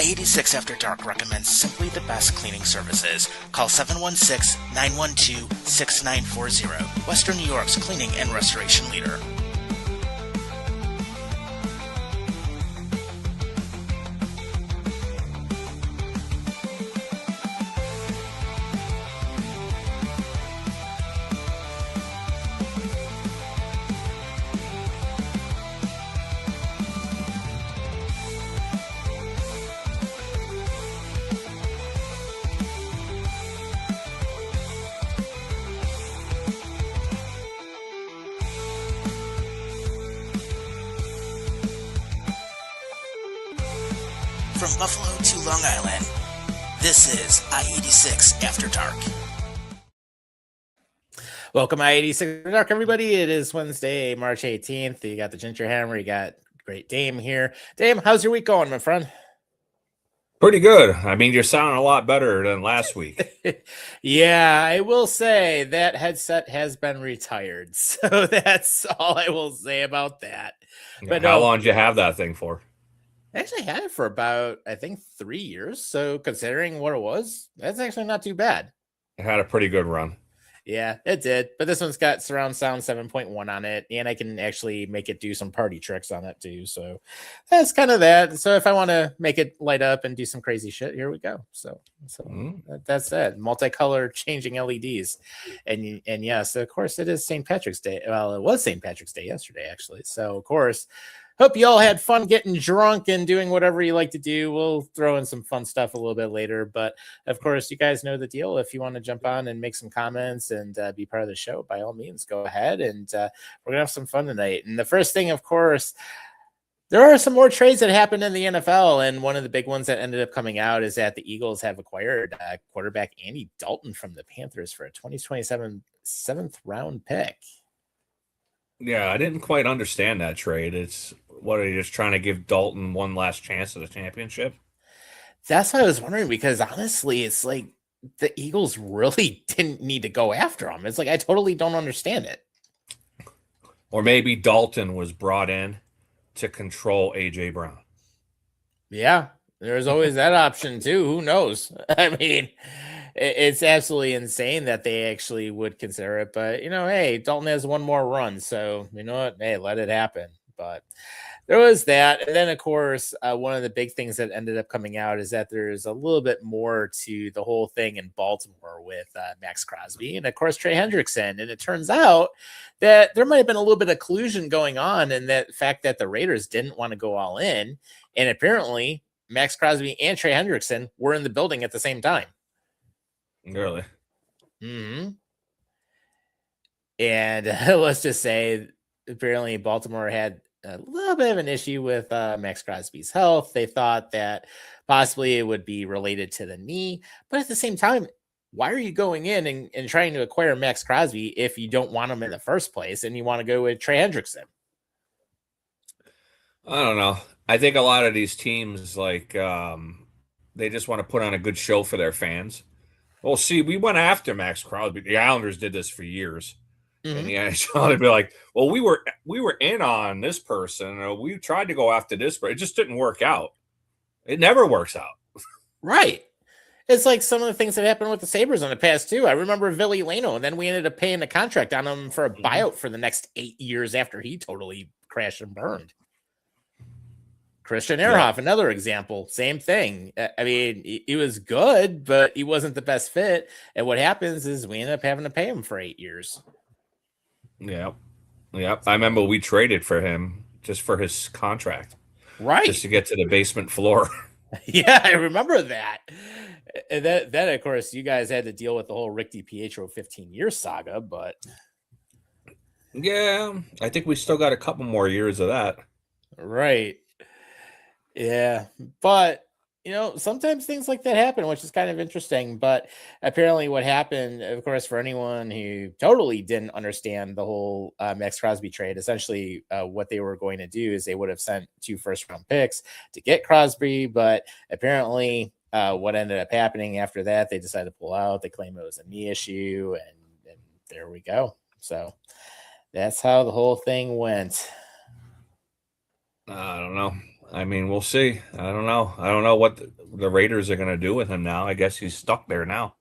I-86 After Dark recommends simply the best cleaning services. Call 716-912-6940. Western New York's cleaning and restoration leader. From Buffalo to Long Island, this is I-86 After Dark. Welcome I-86 After Dark, everybody. It is Wednesday, March 18th. You got the Ginger Hammer. You got great Dame here. Dame, how's your week going, my friend? Pretty good. I mean, you're sounding a lot better than last week. Yeah, I will say that headset has been retired. So that's all I will say about that. But how long did you have that thing for? I actually had it for about, I think, 3 years. So considering what it was, that's actually not too bad. It had a pretty good run. Yeah, it did. But this one's got surround sound 7.1 on it, and I can actually make it do some party tricks on it too. So that's kind of that. So if I want to make it light up and do some crazy shit, here we go. So that's it. Multicolor changing LEDs. And yes, of course, it is St. Patrick's Day. Well, it was St. Patrick's Day yesterday, actually. So, of course, hope you all had fun getting drunk and doing whatever you like to do. We'll throw in some fun stuff a little bit later. But, of course, you guys know the deal. If you want to jump on and make some comments and be part of the show, by all means, go ahead. And we're going to have some fun tonight. And the first thing, of course, there are some more trades that happened in the NFL. And one of the big ones that ended up coming out is that the Eagles have acquired quarterback Andy Dalton from the Panthers for a 2027 7th-round pick. Yeah, I didn't quite understand that trade. It's what, are you just trying to give Dalton one last chance at a championship? That's what I was wondering, because honestly, it's like the Eagles really didn't need to go after him. It's like, I totally don't understand it. Or maybe Dalton was brought in to control A.J. Brown. Yeah, there's always that option too. Who knows? I mean, it's absolutely insane that they actually would consider it. But, hey, Dalton has one more run. So, you know what? Hey, let it happen. But there was that. And then, of course, one of the big things that ended up coming out is that there's a little bit more to the whole thing in Baltimore with Max Crosby and, of course, Trey Hendrickson. And it turns out that there might have been a little bit of collusion going on in that fact that the Raiders didn't want to go all in. And apparently, Max Crosby and Trey Hendrickson were in the building at the same time. Really? Mm-hmm. And let's just say, apparently Baltimore had a little bit of an issue with Max Crosby's health. They thought that possibly it would be related to the knee. But at the same time, why are you going in and trying to acquire Max Crosby if you don't want him in the first place and you want to go with Trey Hendrickson? I don't know. I think a lot of these teams, like, they just want to put on a good show for their fans. Well, see, we went after Max Crosby. The Islanders did this for years. Mm-hmm. And the NHL would be like, well, we were in on this person. Or we tried to go after this, but it just didn't work out. It never works out. Right. It's like some of the things that happened with the Sabres in the past, too. I remember Ville Leno, and then we ended up paying a contract on him for a buyout for the next 8 years after he totally crashed and burned. Christian Ehrhoff, another example, same thing. I mean, he was good, but he wasn't the best fit. And what happens is we end up having to pay him for 8 years. Yeah. I remember we traded for him just for his contract. Right. Just to get to the basement floor. Yeah, I remember that. And then, of course, you guys had to deal with the whole Rick DiPietro 15-year saga, but... Yeah, I think we still got a couple more years of that. Right. Yeah, but sometimes things like that happen, which is kind of interesting. But apparently what happened, of course, for anyone who totally didn't understand the whole Max Crosby trade, essentially what they were going to do is they would have sent 2 first-round picks to get Crosby. But apparently what ended up happening after that, they decided to pull out. They claim it was a knee issue, and there we go. So that's how the whole thing went. I don't know. I mean, we'll see. I don't know. I don't know what the Raiders are going to do with him now. I guess he's stuck there now.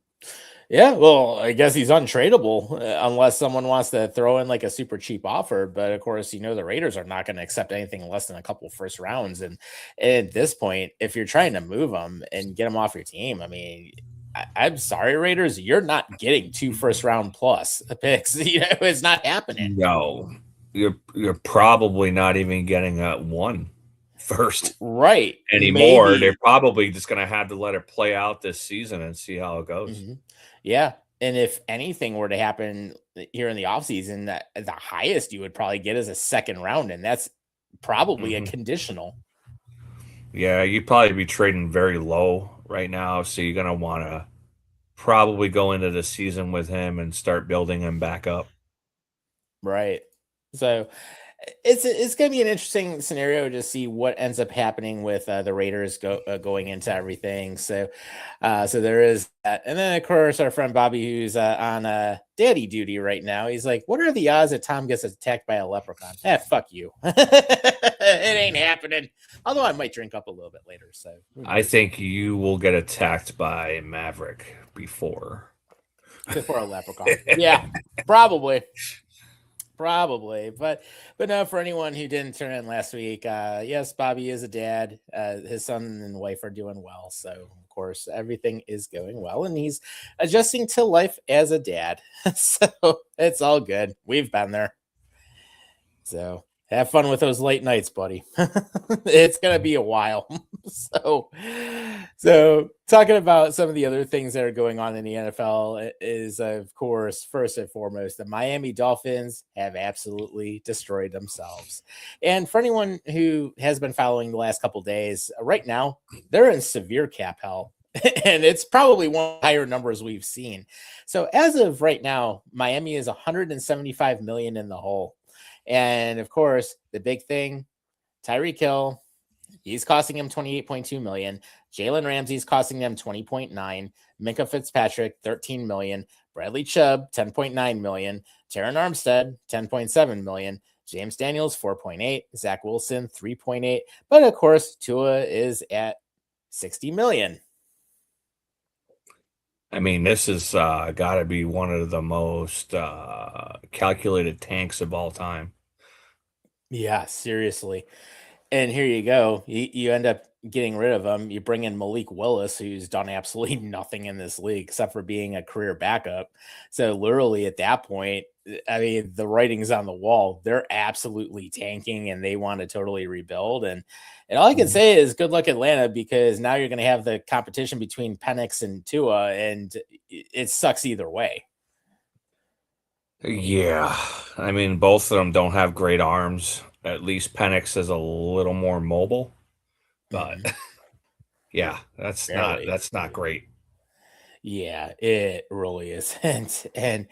Yeah, well, I guess he's untradeable unless someone wants to throw in like a super cheap offer. But of course, the Raiders are not going to accept anything less than a couple first rounds. And at this point, if you're trying to move him and get him off your team, I mean, I'm sorry, Raiders, you're not getting 2 first round plus picks. It's not happening. No, you're probably not even getting one first Right anymore. Maybe. They're probably just going to have to let it play out this season and see how it goes. Mm-hmm. Yeah. And if anything were to happen here in the offseason, the highest you would probably get is a second round, and that's probably a conditional. Yeah, you'd probably be trading very low right now, so you're going to want to probably go into the season with him and start building him back up. Right. So it's going to be an interesting scenario to see what ends up happening with the Raiders going into everything. So there is that. And then, of course, our friend Bobby, who's on daddy duty right now, he's like, what are the odds that Tom gets attacked by a leprechaun? Fuck you. It ain't happening. Although I might drink up a little bit later. So I think you will get attacked by Maverick before a leprechaun. Yeah, probably. But no, for anyone who didn't turn in last week, yes, Bobby is a dad. His son and wife are doing well. So, of course, everything is going well, and he's adjusting to life as a dad. So it's all good. We've been there. So have fun with those late nights, buddy. It's going to be a while. So talking about some of the other things that are going on in the NFL is, of course, first and foremost, the Miami Dolphins have absolutely destroyed themselves. And for anyone who has been following the last couple of days, right now, they're in severe cap hell. And it's probably one of the higher numbers we've seen. So as of right now, Miami is 175 million in the hole. And of course, the big thing, Tyreek Hill, he's costing him 28.2 million. Jalen Ramsey's costing them 20.9. Minkah Fitzpatrick, 13 million. Bradley Chubb, 10.9 million. Terron Armstead, 10.7 million. James Daniels, 4.8. Zach Wilson, 3.8. But of course, Tua is at 60 million. I mean, this has got to be one of the most calculated tanks of all time. Yeah, seriously. And here you go. You end up getting rid of him. You bring in Malik Willis, who's done absolutely nothing in this league except for being a career backup. So literally at that point, I mean, the writing's on the wall. They're absolutely tanking and they want to totally rebuild. And all I can say is good luck, Atlanta, because now you're going to have the competition between Penix and Tua, and it sucks either way. Yeah. I mean, both of them don't have great arms. At least Penix is a little more mobile. But yeah, that's not great. Yeah, it really isn't. And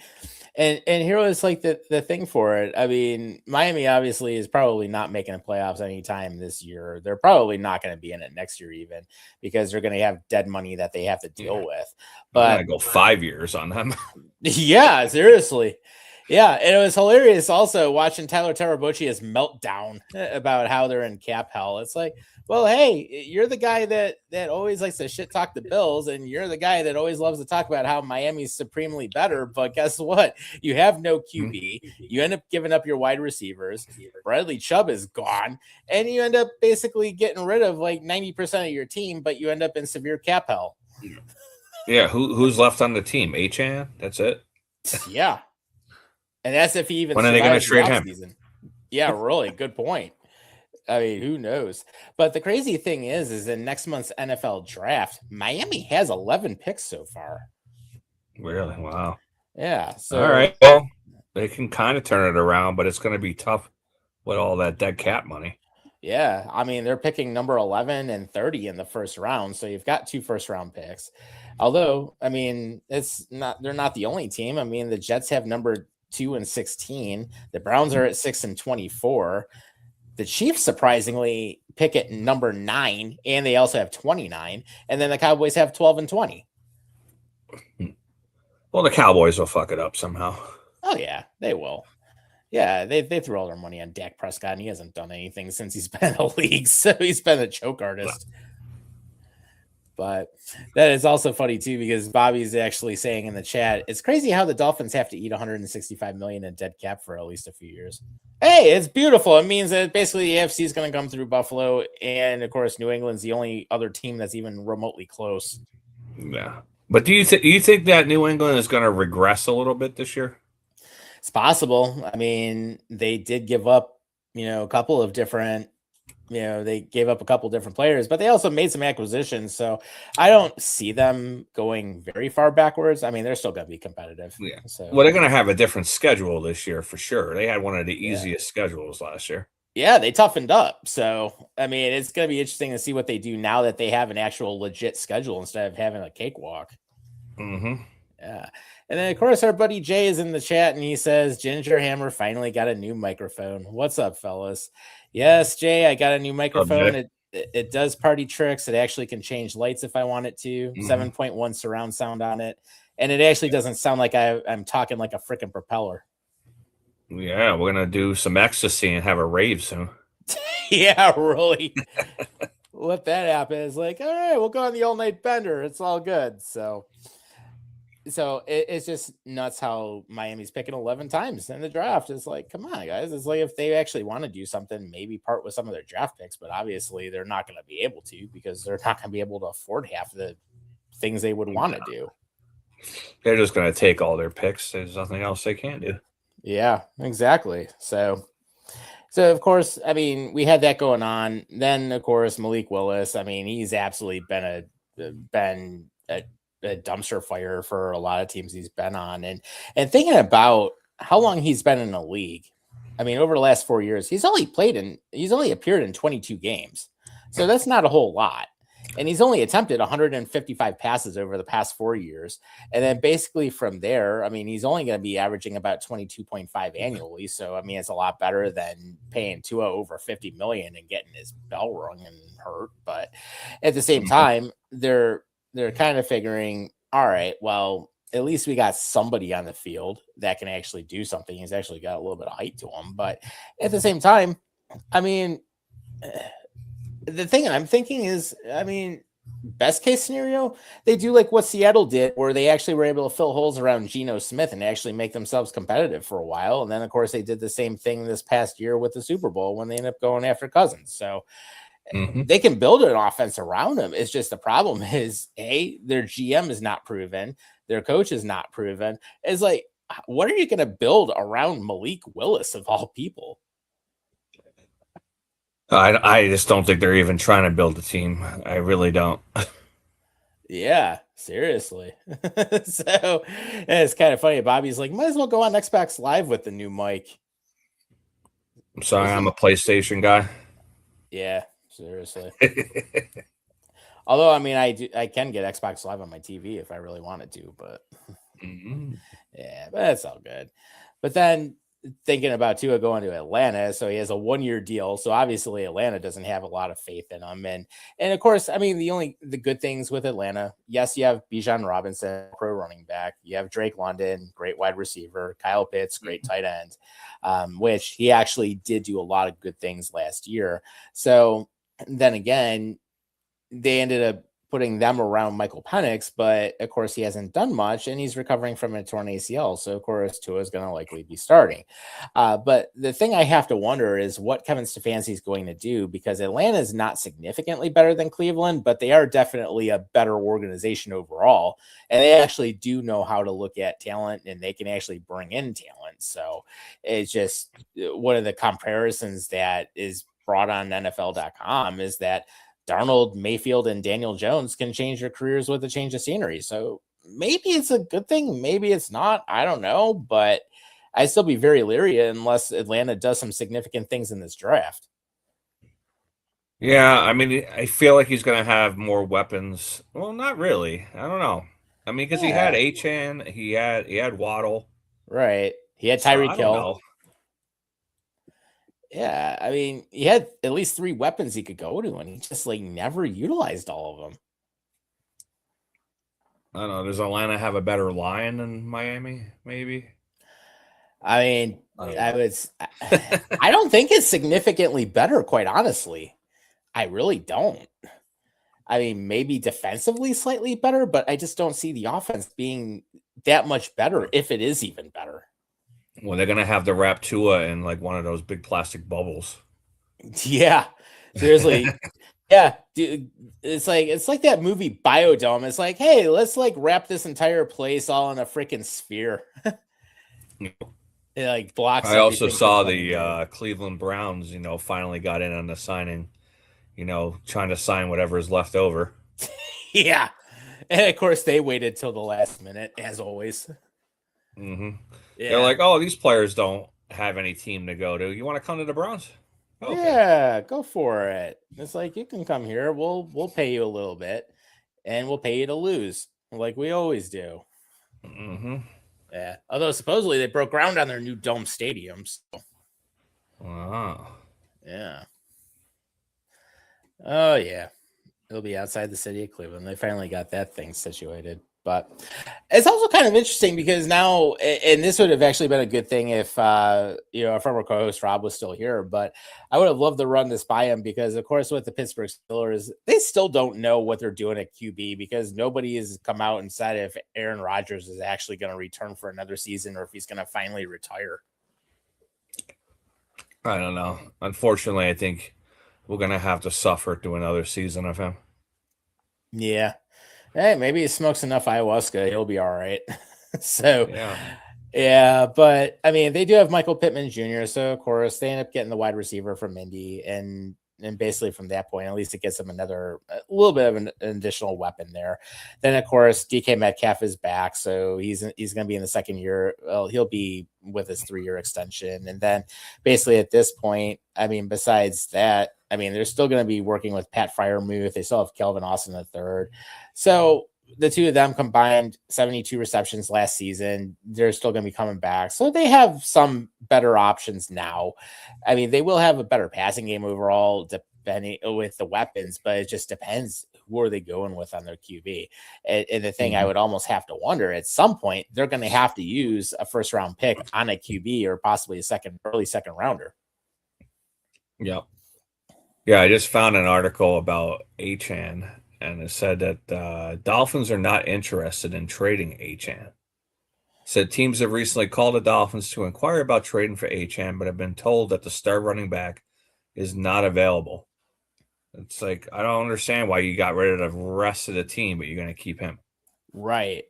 here was like the thing for it. I mean, Miami obviously is probably not making the playoffs anytime this year. They're probably not going to be in it next year even, because they're going to have dead money that they have to deal with. But I go 5 years on them. Yeah, seriously. Yeah, and it was hilarious also watching Tyler Tarabucci's meltdown about how they're in cap hell. It's like, well, hey, you're the guy that always likes to shit talk the Bills, and you're the guy that always loves to talk about how Miami's supremely better. But guess what? You have no QB. You end up giving up your wide receivers. Bradley Chubb is gone, and you end up basically getting rid of like 90% of your team, but you end up in severe cap hell. Yeah, who's left on the team? Achane? That's it? Yeah. And that's if he even when are they going to trade him? Yeah, really. Good point. I mean, who knows? But the crazy thing is in next month's NFL draft, Miami has 11 picks so far. Really? Wow. Yeah. So all right. Well, they can kind of turn it around, but it's going to be tough with all that dead cap money. Yeah. I mean, they're picking number 11 and 30 in the first round. So you've got 2 first round picks. Although, I mean, they're not the only team. I mean, the Jets have number 2 and 16. The Browns are at 6 and 24. The Chiefs surprisingly pick at number 9, and they also have 29. And then the Cowboys have 12 and 20. Well, the Cowboys will fuck it up somehow. Oh yeah, they will. Yeah, they threw all their money on Dak Prescott, and he hasn't done anything since he's been in the league. So he's been a choke artist. But that is also funny too, because Bobby's actually saying in the chat, it's crazy how the Dolphins have to eat 165 million in dead cap for at least a few years. Hey, it's beautiful. It means that basically the AFC is going to come through Buffalo, and of course New England's the only other team that's even remotely close. Yeah, but do you think that New England is going to regress a little bit this year? It's possible. I mean, they did give up, a couple of different. They gave up a couple different players, but they also made some acquisitions. So I don't see them going very far backwards. I mean, they're still going to be competitive. Yeah. So, well, they're going to have a different schedule this year for sure. They had one of the easiest schedules last year. Yeah, they toughened up. So, I mean, it's going to be interesting to see what they do now that they have an actual legit schedule instead of having a cakewalk. Mm-hmm. Yeah. And then, of course, our buddy Jay is in the chat and he says, Ginger Hammer finally got a new microphone. What's up, fellas? Yes, Jay, I got a new microphone. It does party tricks. It actually can change lights if I want it to. 7.1 surround sound on it. And it actually doesn't sound like I'm talking like a freaking propeller. Yeah, we're going to do some ecstasy and have a rave soon. Yeah, really. Let that happen. It's like, all right, we'll go on the all-night bender. It's all good. So it's just nuts how Miami's picking 11 times in the draft. It's like, come on, guys. It's like if they actually want to do something, maybe part with some of their draft picks, but obviously they're not going to be able to because they're not going to be able to afford half the things they would want to do. They're just going to take all their picks. There's nothing else they can do. Yeah, exactly. So of course, I mean, we had that going on. Then, of course, Malik Willis. I mean, he's absolutely been a dumpster fire for a lot of teams he's been on. And thinking about how long he's been in the league, I mean, over the last 4 years, he's only appeared in 22 games. So that's not a whole lot. And he's only attempted 155 passes over the past 4 years. And then basically from there, I mean, he's only going to be averaging about 22.5 annually. So, I mean, it's a lot better than paying Tua over 50 million and getting his bell rung and hurt. But at the same time, they're kind of figuring, all right, well, at least we got somebody on the field that can actually do something. He's actually got a little bit of height to him. But at the same time, I mean, the thing I'm thinking is, I mean, best case scenario, they do like what Seattle did, where they actually were able to fill holes around Geno Smith and actually make themselves competitive for a while. And then, of course, they did the same thing this past year with the Super Bowl when they ended up going after Cousins. So they can build an offense around him. It's just the problem is, their GM is not proven. Their coach is not proven. It's like, what are you going to build around Malik Willis of all people? I just don't think they're even trying to build a team. I really don't. Yeah, seriously. So it's kind of funny. Bobby's like, might as well go on Xbox Live with the new mic. I'm sorry, I'm a PlayStation guy. Yeah, seriously. Although, I mean, I can get Xbox Live on my TV if I really wanted to, but yeah, but that's all good. But then thinking about Tua going to Atlanta, so he has a 1-year deal. So obviously Atlanta doesn't have a lot of faith in him. And of course, I mean, the good things with Atlanta, yes, you have Bijan Robinson, pro running back. You have Drake London, great wide receiver. Kyle Pitts, great tight end, which he actually did do a lot of good things last year. So then again, they ended up putting them around Michael Penix, but of course he hasn't done much and he's recovering from a torn ACL. So of course Tua is going to likely be starting. But the thing I have to wonder is what Kevin Stefanski is going to do, because Atlanta is not significantly better than Cleveland, but they are definitely a better organization overall. And they actually do know how to look at talent and they can actually bring in talent. So it's just one of the comparisons that is brought on NFL.com is that Darnold, Mayfield, and Daniel Jones can change their careers with a change of scenery. So maybe it's a good thing. Maybe it's not. I don't know. But I'd still be very leery unless Atlanta does some significant things in this draft. Yeah, I mean, I feel like he's going to have more weapons. Well, not really. I don't know. I mean, because he had Achane, he had Waddle. Right. He had Tyreek Hill. Yeah, I mean, he had at least 3 weapons he could go to, and he just like never utilized all of them. I don't know. Does Atlanta have a better line than Miami? Maybe. I mean, I I don't think it's significantly better, quite honestly. I really don't. I mean, maybe defensively slightly better, but I just don't see the offense being that much better, if it is even better. Well, they're gonna have to wrap Tua in like one of those big plastic bubbles. Yeah, seriously. Yeah, dude, it's like that movie Biodome. It's like, hey, let's like wrap this entire place all in a freaking sphere. It like blocks I also everything from saw coming in. the Cleveland Browns, finally got in on the signing, trying to sign whatever is left over. Yeah, and of course they waited till the last minute, as always. Mm-hmm. Yeah. They're like, oh, these players don't have any team to go to. You want to come to the Browns? Okay. Yeah, go for it. It's like you can come here. We'll pay you a little bit, and we'll pay you to lose, like we always do. Mm-hmm. Yeah. Although supposedly they broke ground on their new dome stadiums. So. Wow. Yeah. Oh yeah. It'll be outside the city of Cleveland. They finally got that thing situated. But it's also kind of interesting because now, and this would have actually been a good thing if our former co-host Rob was still here, but I would have loved to run this by him because, of course, with the Pittsburgh Steelers, they still don't know what they're doing at QB because nobody has come out and said if Aaron Rodgers is actually going to return for another season or if he's going to finally retire. I don't know. Unfortunately, I think we're going to have to suffer through another season of him. Yeah. Hey, maybe he smokes enough ayahuasca, he'll be all right. So, yeah, but I mean, they do have Michael Pittman Jr., so of course they end up getting the wide receiver from Indy, and basically from that point, at least it gets them a little bit of an additional weapon there. Then of course DK Metcalf is back, so he's going to be in the second year. Well, he'll be with his 3-year extension, and then basically at this point, I mean, besides that, I mean, they're still going to be working with Pat Freiermuth. They still have Kelvin Austin III. So the two of them combined 72 receptions last season. They're still going to be coming back. So they have some better options now. I mean, they will have a better passing game overall, depending with the weapons, but it just depends who are they going with on their QB. And the thing I would almost have to wonder at some point, they're going to have to use a first round pick on a QB or possibly a early second rounder. Yeah. Yeah, I just found an article about Achane, and it said that Dolphins are not interested in trading Achane. Said teams have recently called the Dolphins to inquire about trading for Achane, but have been told that the star running back is not available. It's like, I don't understand why you got rid of the rest of the team, but you're going to keep him. Right.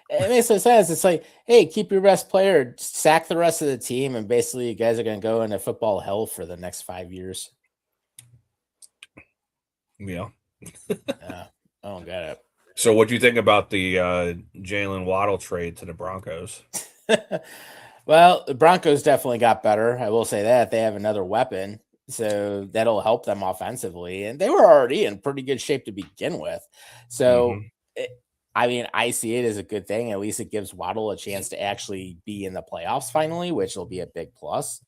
It makes no sense. It's like, hey, keep your best player, sack the rest of the team, and basically you guys are going to go into football hell for the next 5 years. Yeah. I don't get it. So what do you think about the Jalen Waddle trade to the Broncos? Well, the Broncos definitely got better. I will say that. They have another weapon, so that'll help them offensively. And they were already in pretty good shape to begin with. So, I mean, I see it as a good thing. At least it gives Waddle a chance to actually be in the playoffs finally, which will be a big plus.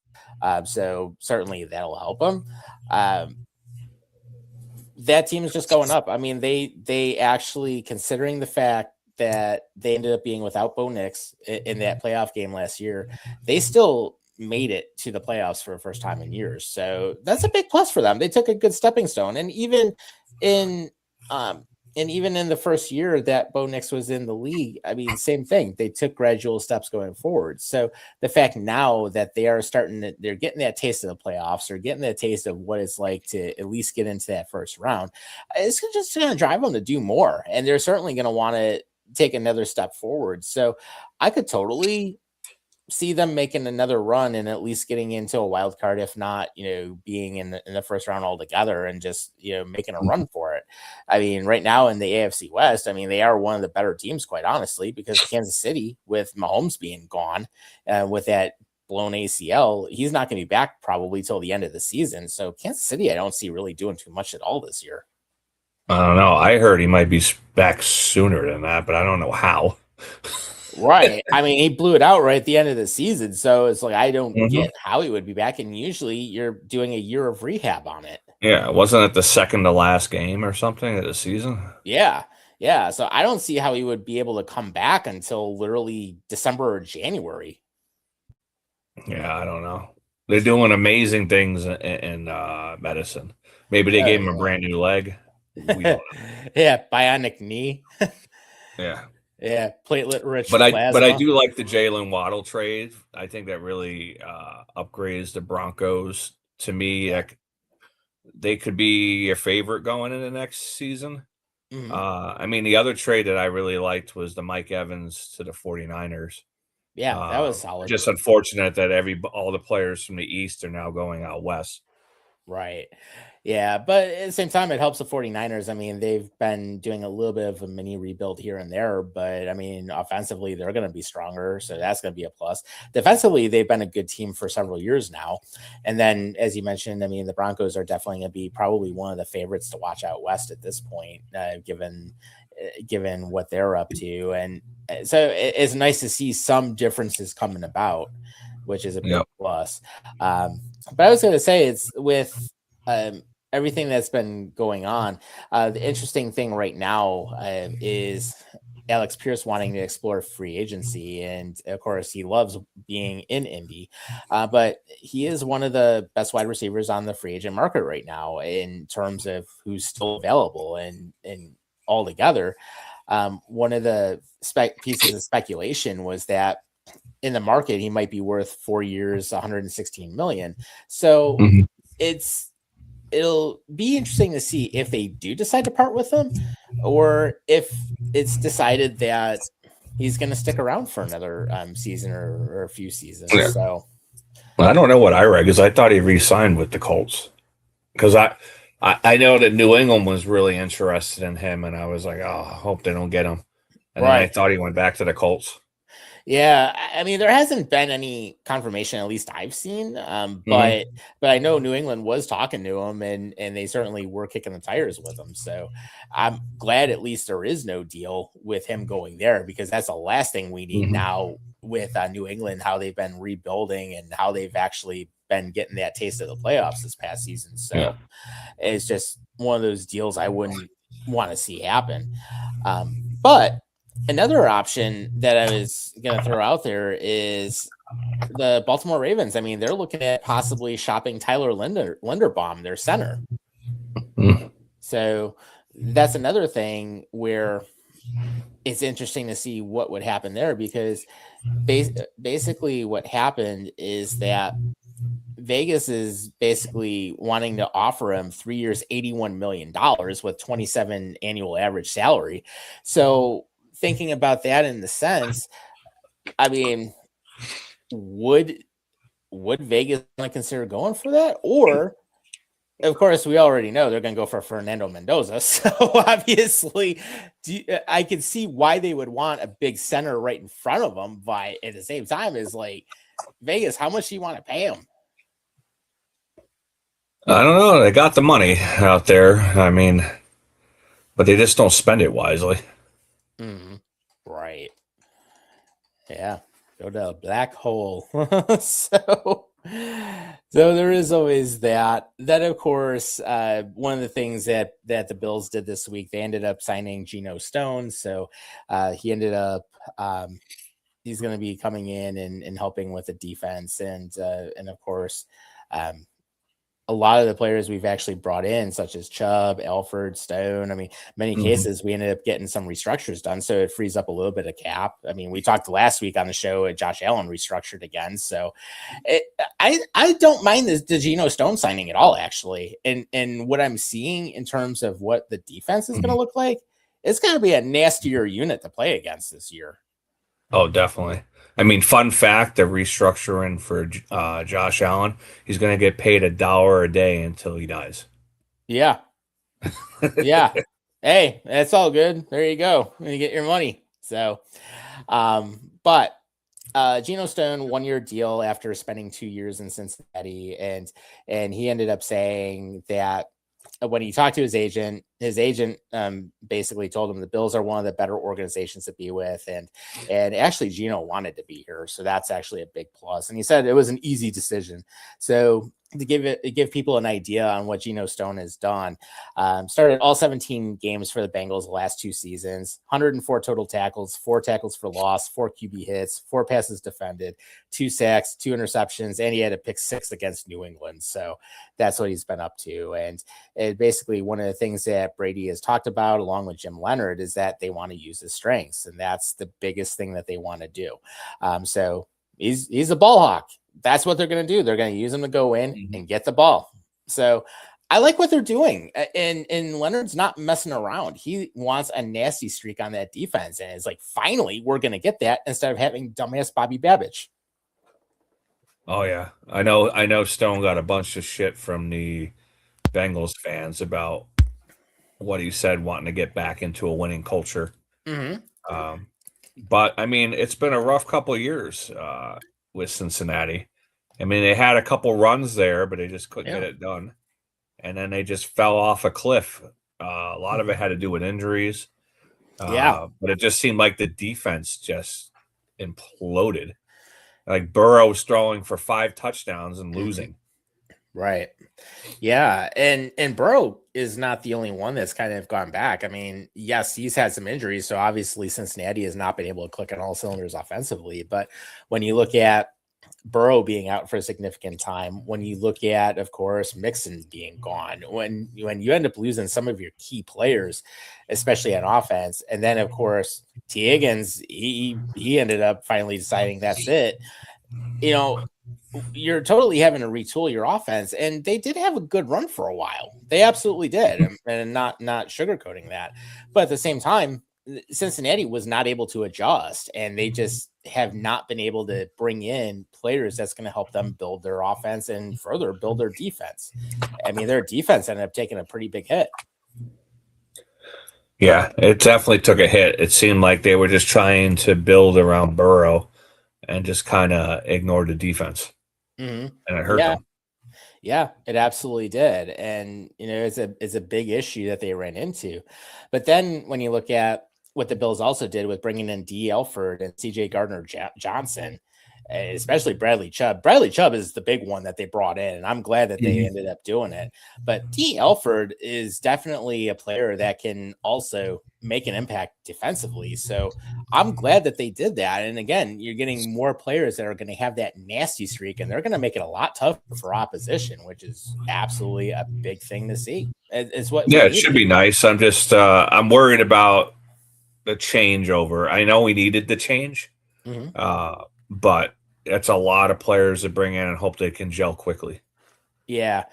So certainly that'll help them. That team is just going up. I mean, they actually, considering the fact that they ended up being without Bo Nix in that playoff game last year, they still made it to the playoffs for the first time in years. So that's a big plus for them. They took a good stepping stone. And even in the first year that Bo Nix was in the league, I mean, same thing. They took gradual steps going forward. So the fact now that they're getting that taste of the playoffs or getting that taste of what it's like to at least get into that first round, it's just going to drive them to do more. And they're certainly going to want to take another step forward. So I could totally see them making another run and at least getting into a wild card, if not, being in the first round altogether and just, making a run for it. I mean, right now in the AFC West, I mean, they are one of the better teams, quite honestly, because Kansas City, with Mahomes being gone, with that blown ACL, he's not going to be back probably till the end of the season. So Kansas City, I don't see really doing too much at all this year. I don't know. I heard he might be back sooner than that, but I don't know how. Right. I mean, he blew it out right at the end of the season. So it's like, I don't get how he would be back. And usually you're doing a year of rehab on it. Yeah. Wasn't it the second to last game or something of the season? Yeah. Yeah. So I don't see how he would be able to come back until literally December or January. Yeah, I don't know. They're doing amazing things in medicine. Maybe they Oh gave him a brand new leg. We yeah, don't know. yeah, bionic knee. Yeah. Yeah, platelet rich But I plasma. do like the Jalen Waddle trade. I think that really upgrades the Broncos. To me, Yeah. they could be your favorite going into next season. Mhm. I mean, the other trade that I really liked was the Mike Evans to the 49ers. Yeah, that was solid. Just unfortunate that all the players from the East are now going out west. Right. Yeah, but at the same time, it helps the 49ers. I mean, they've been doing a little bit of a mini rebuild here and there, but I mean, offensively, they're going to be stronger. So that's going to be a plus. Defensively, they've been a good team for several years now. And then, as you mentioned, I mean, the Broncos are definitely going to be probably one of the favorites to watch out west at this point, given what they're up to. And so it's nice to see some differences coming about, which is a big Yep. plus. But I was going to say it's with everything that's been going on. The interesting thing right now is Alex Pierce wanting to explore free agency, and of course, he loves being in Indy. But he is one of the best wide receivers on the free agent market right now in terms of who's still available and all together. One of the pieces of speculation was that in the market he might be worth 4 years, 116 million. So Mhm. it'll be interesting to see if they do decide to part with him, or if it's decided that he's going to stick around for another season or a few seasons. Yeah. So I don't know what I read because I thought he re-signed with the Colts. Because I know that New England was really interested in him, and I was like, oh, I hope they don't get him. And then I right. thought he went back to the Colts. Yeah, I mean, there hasn't been any confirmation, at least I've seen. But I know New England was talking to him, and they certainly were kicking the tires with him. So I'm glad at least there is no deal with him going there, because that's the last thing we need now with New England, how they've been rebuilding and how they've actually been getting that taste of the playoffs this past season. So it's just one of those deals I wouldn't want to see happen. But another option that I was going to throw out there is the Baltimore Ravens. I mean, they're looking at possibly shopping Tyler Linderbaum, their center. So that's another thing where it's interesting to see what would happen there, because basically what happened is that Vegas is basically wanting to offer him 3 years, $81 million with 27 annual average salary. So thinking about that in the sense, I mean, would Vegas want to consider going for that? Or, of course, we already know they're going to go for Fernando Mendoza. So obviously, I can see why they would want a big center right in front of them. But at the same time, is like, Vegas, how much do you want to pay him? I don't know. They got the money out there. I mean, but they just don't spend it wisely. Right. Yeah. Go to a black hole. So there is always that. That, of course, one of the things that the Bills did this week, they ended up signing Geno Stone. So he ended up he's going to be coming in and helping with the defense, and of course, a lot of the players we've actually brought in, such as Chubb, Alford, Stone. I mean, many cases we ended up getting some restructures done, so it frees up a little bit of cap. I mean, we talked last week on the show, Josh Allen restructured again, so I don't mind the Geno Stone signing at all, actually. And what I'm seeing in terms of what the defense is going to look like, it's going to be a nastier unit to play against this year. Oh, definitely. I mean, fun fact, the restructuring for Josh Allen, he's going to get paid $1 a day until he dies. Yeah. Yeah. Hey, that's all good. There you go. You get your money. So, but Geno Stone, 1-year deal after spending 2 years in Cincinnati. And he ended up saying that when he talked to his agent his agent basically told him the Bills are one of the better organizations to be with, and actually Geno wanted to be here, so that's actually a big plus. And he said it was an easy decision. So to give people an idea on what Geno Stone has done, started all 17 games for the Bengals the last 2 seasons, 104 total tackles, 4 tackles for loss, 4 QB hits, 4 passes defended, 2 sacks, 2 interceptions, and he had a pick 6 against New England. So that's what he's been up to. And basically one of the things that Brady has talked about along with Jim Leonard is that they want to use his strengths, and that's the biggest thing that they want to do. So he's a ball hawk. That's what they're going to do. They're going to use him to go in and get the ball. So I like what they're doing. And Leonard's not messing around. He wants a nasty streak on that defense. And it's like, finally, we're going to get that instead of having dumbass Bobby Babbage. Oh, yeah. I know Stone got a bunch of shit from the Bengals fans about what he said, wanting to get back into a winning culture. But, I mean, it's been a rough couple of years with Cincinnati. I mean, they had a couple runs there, but they just couldn't get it done. And then they just fell off a cliff. A lot of it had to do with injuries. But it just seemed like the defense just imploded. Like Burrow's throwing for 5 touchdowns and losing. Right. Yeah. And Burrow is not the only one that's kind of gone back. I mean, yes, he's had some injuries. So obviously Cincinnati has not been able to click on all cylinders offensively. But when you look at Burrow being out for a significant time, when you look at, of course, Mixon being gone, when you end up losing some of your key players, especially on offense, and then of course T. Higgins, he ended up finally deciding that's it. You know, you're totally having to retool your offense, and they did have a good run for a while. They absolutely did, and not sugarcoating that. But at the same time, Cincinnati was not able to adjust, and they just have not been able to bring in players that's going to help them build their offense and further build their defense. I mean, their defense ended up taking a pretty big hit. Yeah, it definitely took a hit. It seemed like they were just trying to build around Burrow and just kind of ignored the defense. And it hurt them. Yeah, it absolutely did. And, you know, it's a big issue that they ran into. But then when you look at what the Bills also did with bringing in D. Elford and CJ Gardner-Johnson, especially Bradley Chubb. Bradley Chubb is the big one that they brought in, and I'm glad that they ended up doing it. But D. Elford is definitely a player that can also make an impact defensively. So I'm glad that they did that. And again, you're getting more players that are going to have that nasty streak, and they're going to make it a lot tougher for opposition, which is absolutely a big thing to see. It's what it should be nice. I'm just I'm worried about the changeover. I know we needed the change, but it's a lot of players to bring in and hope they can gel quickly. Yeah.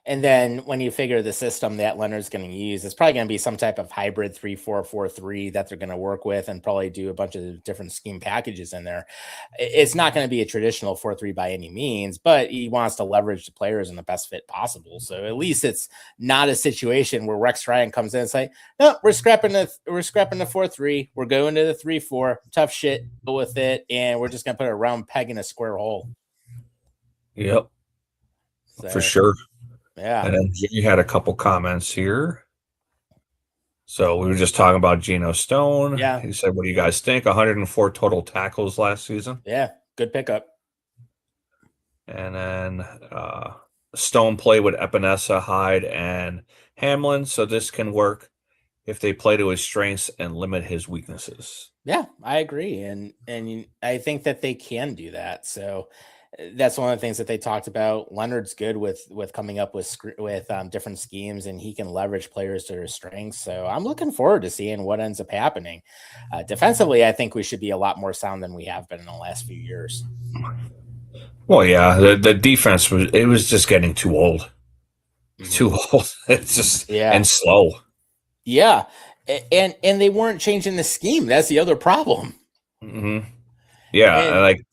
And then when you figure the system that Leonard's going to use, it's probably going to be some type of hybrid 3-4-4-3 that they're going to work with and probably do a bunch of different scheme packages in there. It's not going to be a traditional 4-3 by any means, but he wants to leverage the players in the best fit possible. So at least it's not a situation where Rex Ryan comes in and say, no, we're scrapping the 4-3. We're going to the 3-4. Tough shit. Go with it. And we're just going to put a round peg in a square hole. Yep. So, for sure. Yeah. And then Jimmy had a couple comments here. So we were just talking about Geno Stone. Yeah. He said, what do you guys think? 104 total tackles last season. Yeah. Good pickup. And then Stone played with Epinesa, Hyde, and Hamlin. So this can work if they play to his strengths and limit his weaknesses. Yeah, I agree. And I think that they can do that. So that's one of the things that they talked about. Leonard's good with coming up with different schemes, and he can leverage players to their strengths. So I'm looking forward to seeing what ends up happening. Defensively, I think we should be a lot more sound than we have been in the last few years. Well, yeah, the defense was just getting too old. Too old. It's just and slow. Yeah, and they weren't changing the scheme. That's the other problem. Yeah, like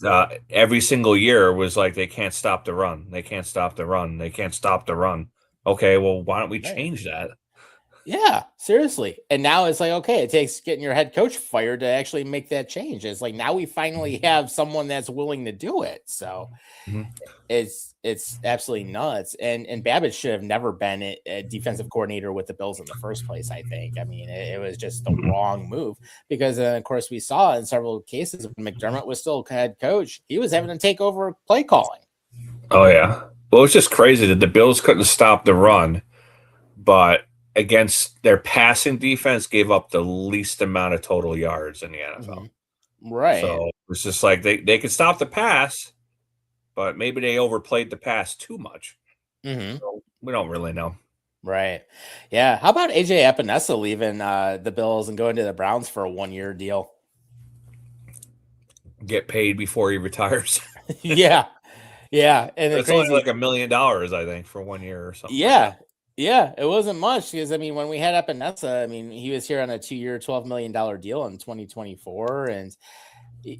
every single year was like they can't stop the run. They can't stop the run. They can't stop the run. Okay, well, why don't we change that? Yeah, seriously. And now it's like, okay, it takes getting your head coach fired to actually make that change. It's like now we finally have someone that's willing to do it. So Mhm. it's absolutely nuts. And Babbitt should have never been a defensive coordinator with the Bills in the first place. I think. I mean, it was just the wrong move because, of course, we saw in several cases when McDermott was still head coach, he was having to take over play calling. Oh yeah. Well, it's just crazy that the Bills couldn't stop the run, but against their passing defense gave up the least amount of total yards in the NFL. Right. So it's just like they could stop the pass, but maybe they overplayed the pass too much. So we don't really know. Right. Yeah. How about AJ Epinesa leaving the Bills and going to the Browns for a 1-year deal? Get paid before he retires. Yeah. Yeah. And it's only like $1 million, I think, for 1 year or something. Yeah. Like yeah. It wasn't much because, I mean, when we had Epinesa, I mean, he was here on a 2-year, $12 million deal in 2024. And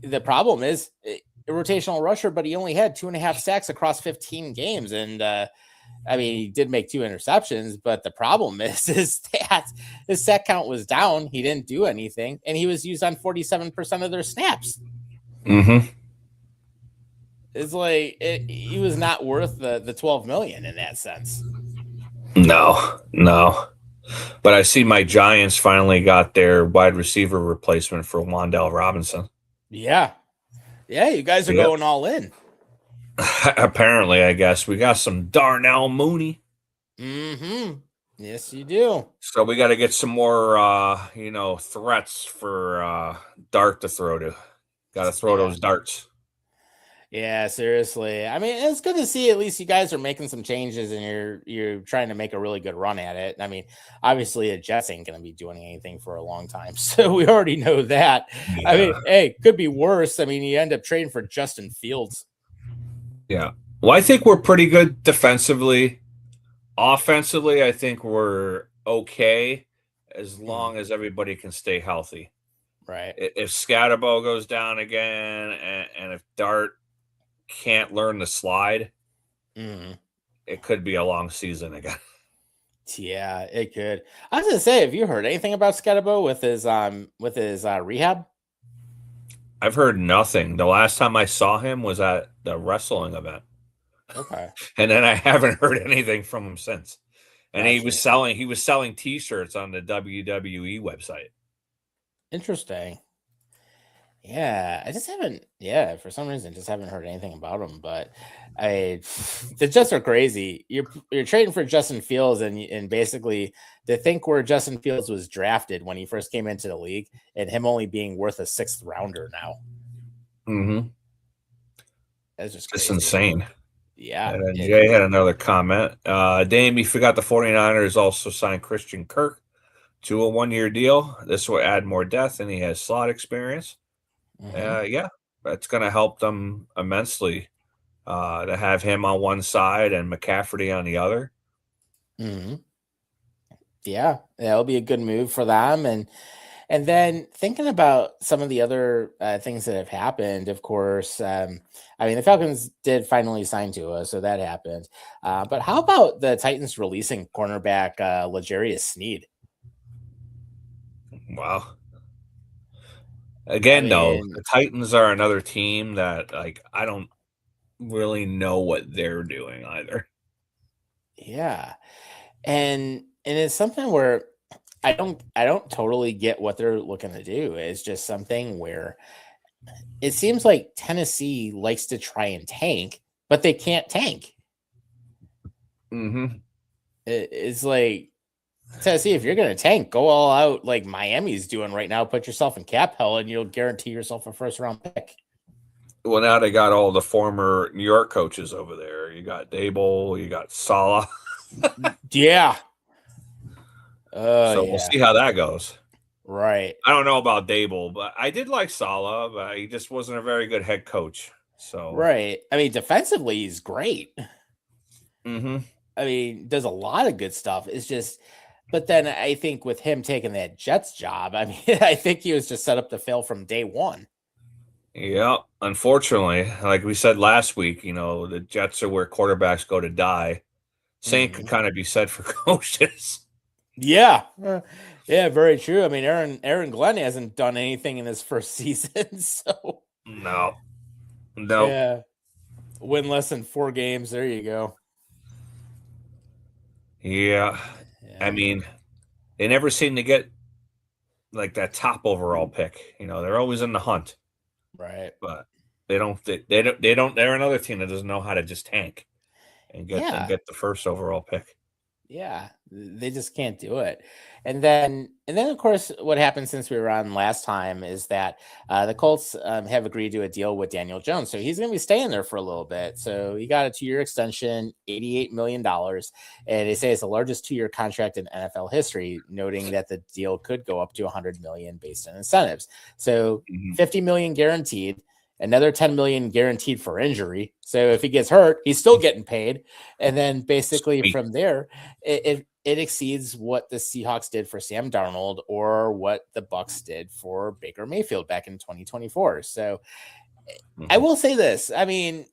the problem is a rotational rusher, but he only had 2.5 sacks across 15 games. And, I mean, he did make 2 interceptions, but the problem is that his sack count was down. He didn't do anything, and he was used on 47% of their snaps. It's like he was not worth the $12 million in that sense. No. But I see my Giants finally got their wide receiver replacement for Wan'Dale Robinson. Yeah, you guys are going all in. Apparently, I guess we got some Darnell Mooney. Yes, you do. So we got to get some more, threats for Dart to throw to. Got to throw those darts. Yeah, seriously. I mean, it's good to see at least you guys are making some changes and you're trying to make a really good run at it. I mean, obviously, the Jets ain't going to be doing anything for a long time, so we already know that. Yeah. I mean, hey, could be worse. I mean, you end up trading for Justin Fields. Yeah. Well, I think we're pretty good defensively. Offensively, I think we're okay as long as everybody can stay healthy. Right. If Scatterbo goes down again and if Dart can't learn the slide, it could be a long season again. Yeah, it could. I was gonna say, have you heard anything about Scatterbo with his rehab? I've heard nothing. The last time I saw him was at the wrestling event. Okay. And then I haven't heard anything from him since. And he was selling T-shirts on the WWE website. Interesting. Yeah, I just haven't. Yeah, for some reason, just haven't heard anything about him. But the Jets are crazy. You're trading for Justin Fields, and basically to think where Justin Fields was drafted when he first came into the league, and him only being worth a 6th rounder now. That's just crazy. It's insane. Yeah. And then Jay had another comment. Dame, you forgot the 49ers also signed Christian Kirk to a 1-year deal. This will add more depth, and he has slot experience. Yeah, that's going to help them immensely to have him on one side and McCaffrey on the other. Yeah, that'll be a good move for them. And then thinking about some of the other things that have happened, of course, I mean, the Falcons did finally sign Tua, so that happened. But how about the Titans releasing cornerback L'Jarius Sneed? Wow. Again, though, the Titans are another team that, like, I don't really know what they're doing either. Yeah. And it's something where I don't totally get what they're looking to do. It's just something where it seems like Tennessee likes to try and tank, but they can't tank. It's like, Tennessee, if you're going to tank, go all out like Miami's doing right now. Put yourself in cap hell, and you'll guarantee yourself a 1st-round pick. Well, now they got all the former New York coaches over there. You got Dable, you got Saleh. Yeah. So we'll see how that goes. Right. I don't know about Dable, but I did like Saleh, but he just wasn't a very good head coach. So right. I mean, defensively, he's great. I mean, does a lot of good stuff. It's just, but then I think with him taking that Jets job, I mean, I think he was just set up to fail from day one. Yeah, unfortunately, like we said last week, the Jets are where quarterbacks go to die. Same could kind of be said for coaches. Yeah. Yeah, very true. I mean, Aaron Glenn hasn't done anything in his first season, so No. yeah. Win less than 4 games. There you go. Yeah. I Yeah. mean, they never seem to get like that top overall pick. They're always in the hunt, Right. but they don't. They're another team that doesn't know how to just tank and Yeah. get the first overall pick. Yeah, they just can't do it. And then of course, what happened since we were on last time is that the Colts have agreed to a deal with Daniel Jones, so he's going to be staying there for a little bit. So he got a 2-year extension, $88 million, and they say it's the largest 2-year contract in NFL history. Noting that the deal could go up to $100 million based on incentives. So Mhm. $50 million guaranteed. Another $10 million guaranteed for injury. So if he gets hurt, he's still getting paid. And then basically Sweet. from there, it exceeds what the Seahawks did for Sam Darnold or what the Bucks did for Baker Mayfield back in 2024. So I will say this. I mean,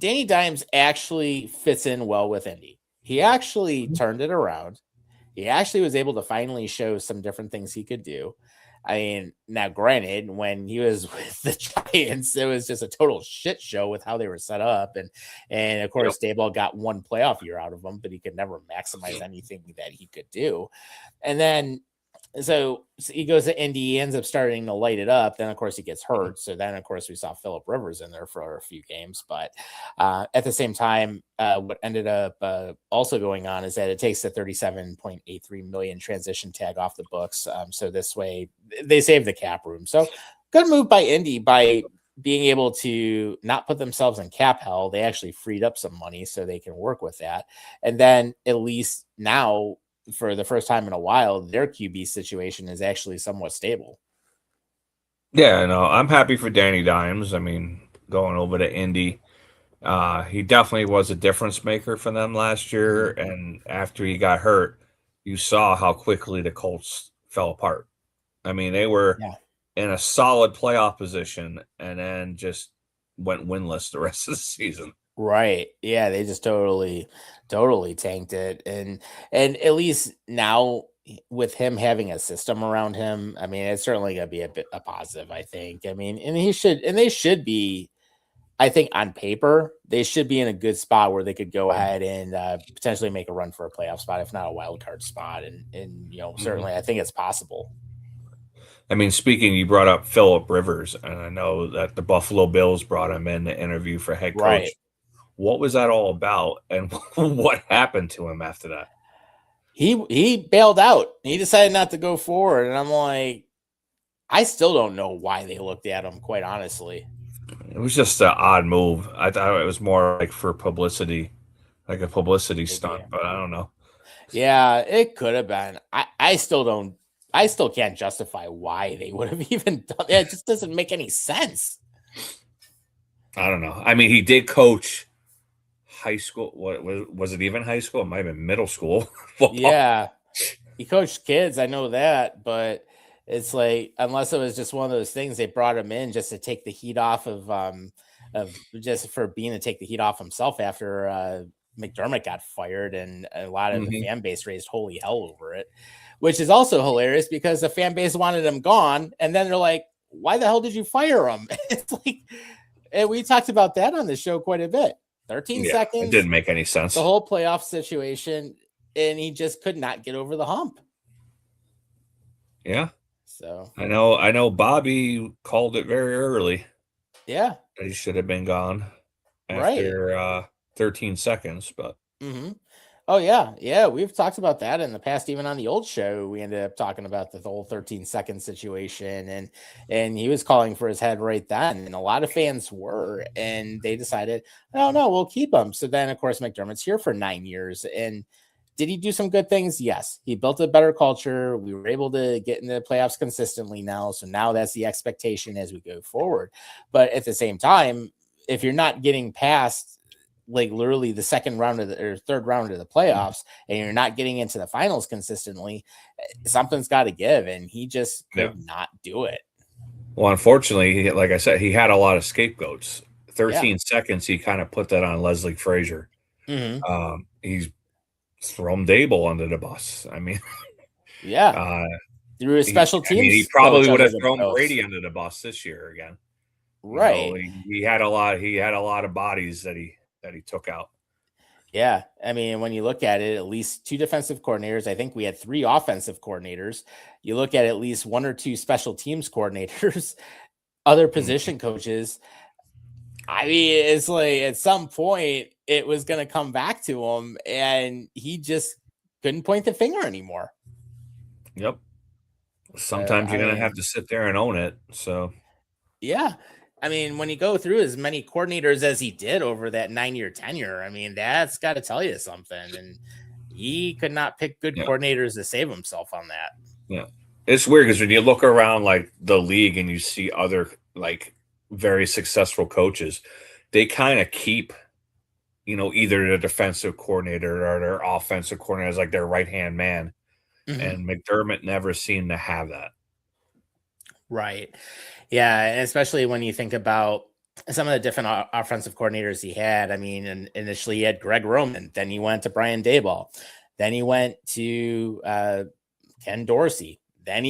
Danny Dimes actually fits in well with Indy. He actually turned it around. He actually was able to finally show some different things he could do. I mean, now granted, when he was with the Giants, it was just a total shit show with how they were set up, and of course, Daboll got one playoff year out of him, but he could never maximize anything that he could do. And then, so he goes to Indy, he ends up starting to light it up. Then, of course, he gets hurt. So then, of course, we saw Phillip Rivers in there for a few games. But at the same time, what ended up also going on is that it takes the $37.83 million transition tag off the books. So this way, they save the cap room. So good move by Indy by being able to not put themselves in cap hell. They actually freed up some money so they can work with that. And then at least now, for the first time in a while, their QB situation is actually somewhat stable. Yeah, no, I'm happy for Danny Dimes. I mean, going over to Indy, he definitely was a difference maker for them last year. And after he got hurt, you saw how quickly the Colts fell apart. I mean, they were in a solid playoff position and then just went winless the rest of the season. Right. Yeah, they just totally tanked it. And at least now with him having a system around him, I mean, it's certainly gonna be a positive, I think. I mean, and they should be, I think on paper, they should be in a good spot where they could go ahead and potentially make a run for a playoff spot, if not a wild card spot. And certainly I think it's possible. I mean, speaking, you brought up Phillip Rivers, and I know that the Buffalo Bills brought him in to interview for head coach. Right. What was that all about, and what happened to him after that? He bailed out. He decided not to go forward, and I'm like, I still don't know why they looked at him, quite honestly. It was just an odd move. I thought it was more like for publicity, like a publicity stunt, but I don't know. Yeah, it could have been. I still can't justify why they would have even done it. It just doesn't make any sense. I don't know. I mean, he did coach high school. What was it even high school? It might have been middle school. Yeah. He coached kids, I know that, but it's like, unless it was just one of those things, they brought him in just to take the heat off of just for being to take the heat off himself after McDermott got fired, and a lot of the fan base raised holy hell over it, which is also hilarious because the fan base wanted him gone, and then they're like, why the hell did you fire him? It's like, and we talked about that on the show quite a bit. 13 seconds. It didn't make any sense. The whole playoff situation, and he just could not get over the hump. Yeah. So I know Bobby called it very early. Yeah. He should have been gone after 13 seconds, but Oh yeah. Yeah. We've talked about that in the past, even on the old show. We ended up talking about the whole 13-second situation, and he was calling for his head right then. And a lot of fans were, and they decided, oh no, we'll keep him. So then of course McDermott's here for 9 years. And did he do some good things? Yes. He built a better culture. We were able to get into the playoffs consistently now. So now that's the expectation as we go forward. But at the same time, if you're not getting past like literally the second round or third round of the playoffs, and you're not getting into the finals consistently, something's got to give. And he just could not do it. Well, unfortunately, like I said, he had a lot of scapegoats. 13 seconds, he kind of put that on Leslie Frazier. He's thrown Dable under the bus. I mean, Yeah, uh, through his special teams. he probably coach would under have the thrown bus. Brady under the bus this year again. Right. He had a lot. He had a lot of bodies that he took out. Yeah. I mean, when you look at it, at least 2 defensive coordinators. I think we had 3 offensive coordinators. You look at least 1 or 2 special teams coordinators, other position coaches. I mean, it's like at some point it was going to come back to him, and he just couldn't point the finger anymore. Yep. Sometimes you're going to have to sit there and own it. So, yeah. I mean, when you go through as many coordinators as he did over that 9-year tenure, I mean, that's got to tell you something. And he could not pick good coordinators to save himself on that. Yeah. It's weird because when you look around like the league and you see other like very successful coaches, they kind of keep, either the defensive coordinator or their offensive coordinator as like their right-hand man. Mm-hmm. And McDermott never seemed to have that. Right. Yeah, and especially when you think about some of the different offensive coordinators he had. I mean, initially he had Greg Roman, then he went to Brian Daboll, then he went to Ken Dorsey, then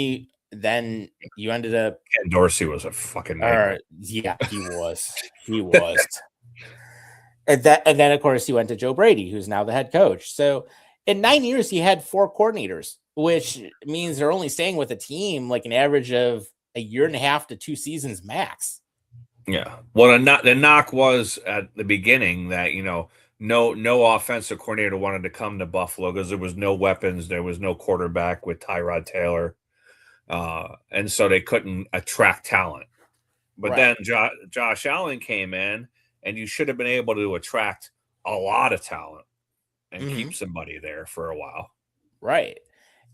you ended up. Ken Dorsey was a fucking nightmare. Yeah, he was. He was. And then of course he went to Joe Brady, who's now the head coach. So in 9 years he had 4 coordinators, which means they're only staying with a team like an average of a year and a half to 2 seasons max. Yeah. Well, the knock was at the beginning that, no offensive coordinator wanted to come to Buffalo because there was no weapons. There was no quarterback with Tyrod Taylor. And so they couldn't attract talent. But then Josh Allen came in, and you should have been able to attract a lot of talent and keep somebody there for a while. Right.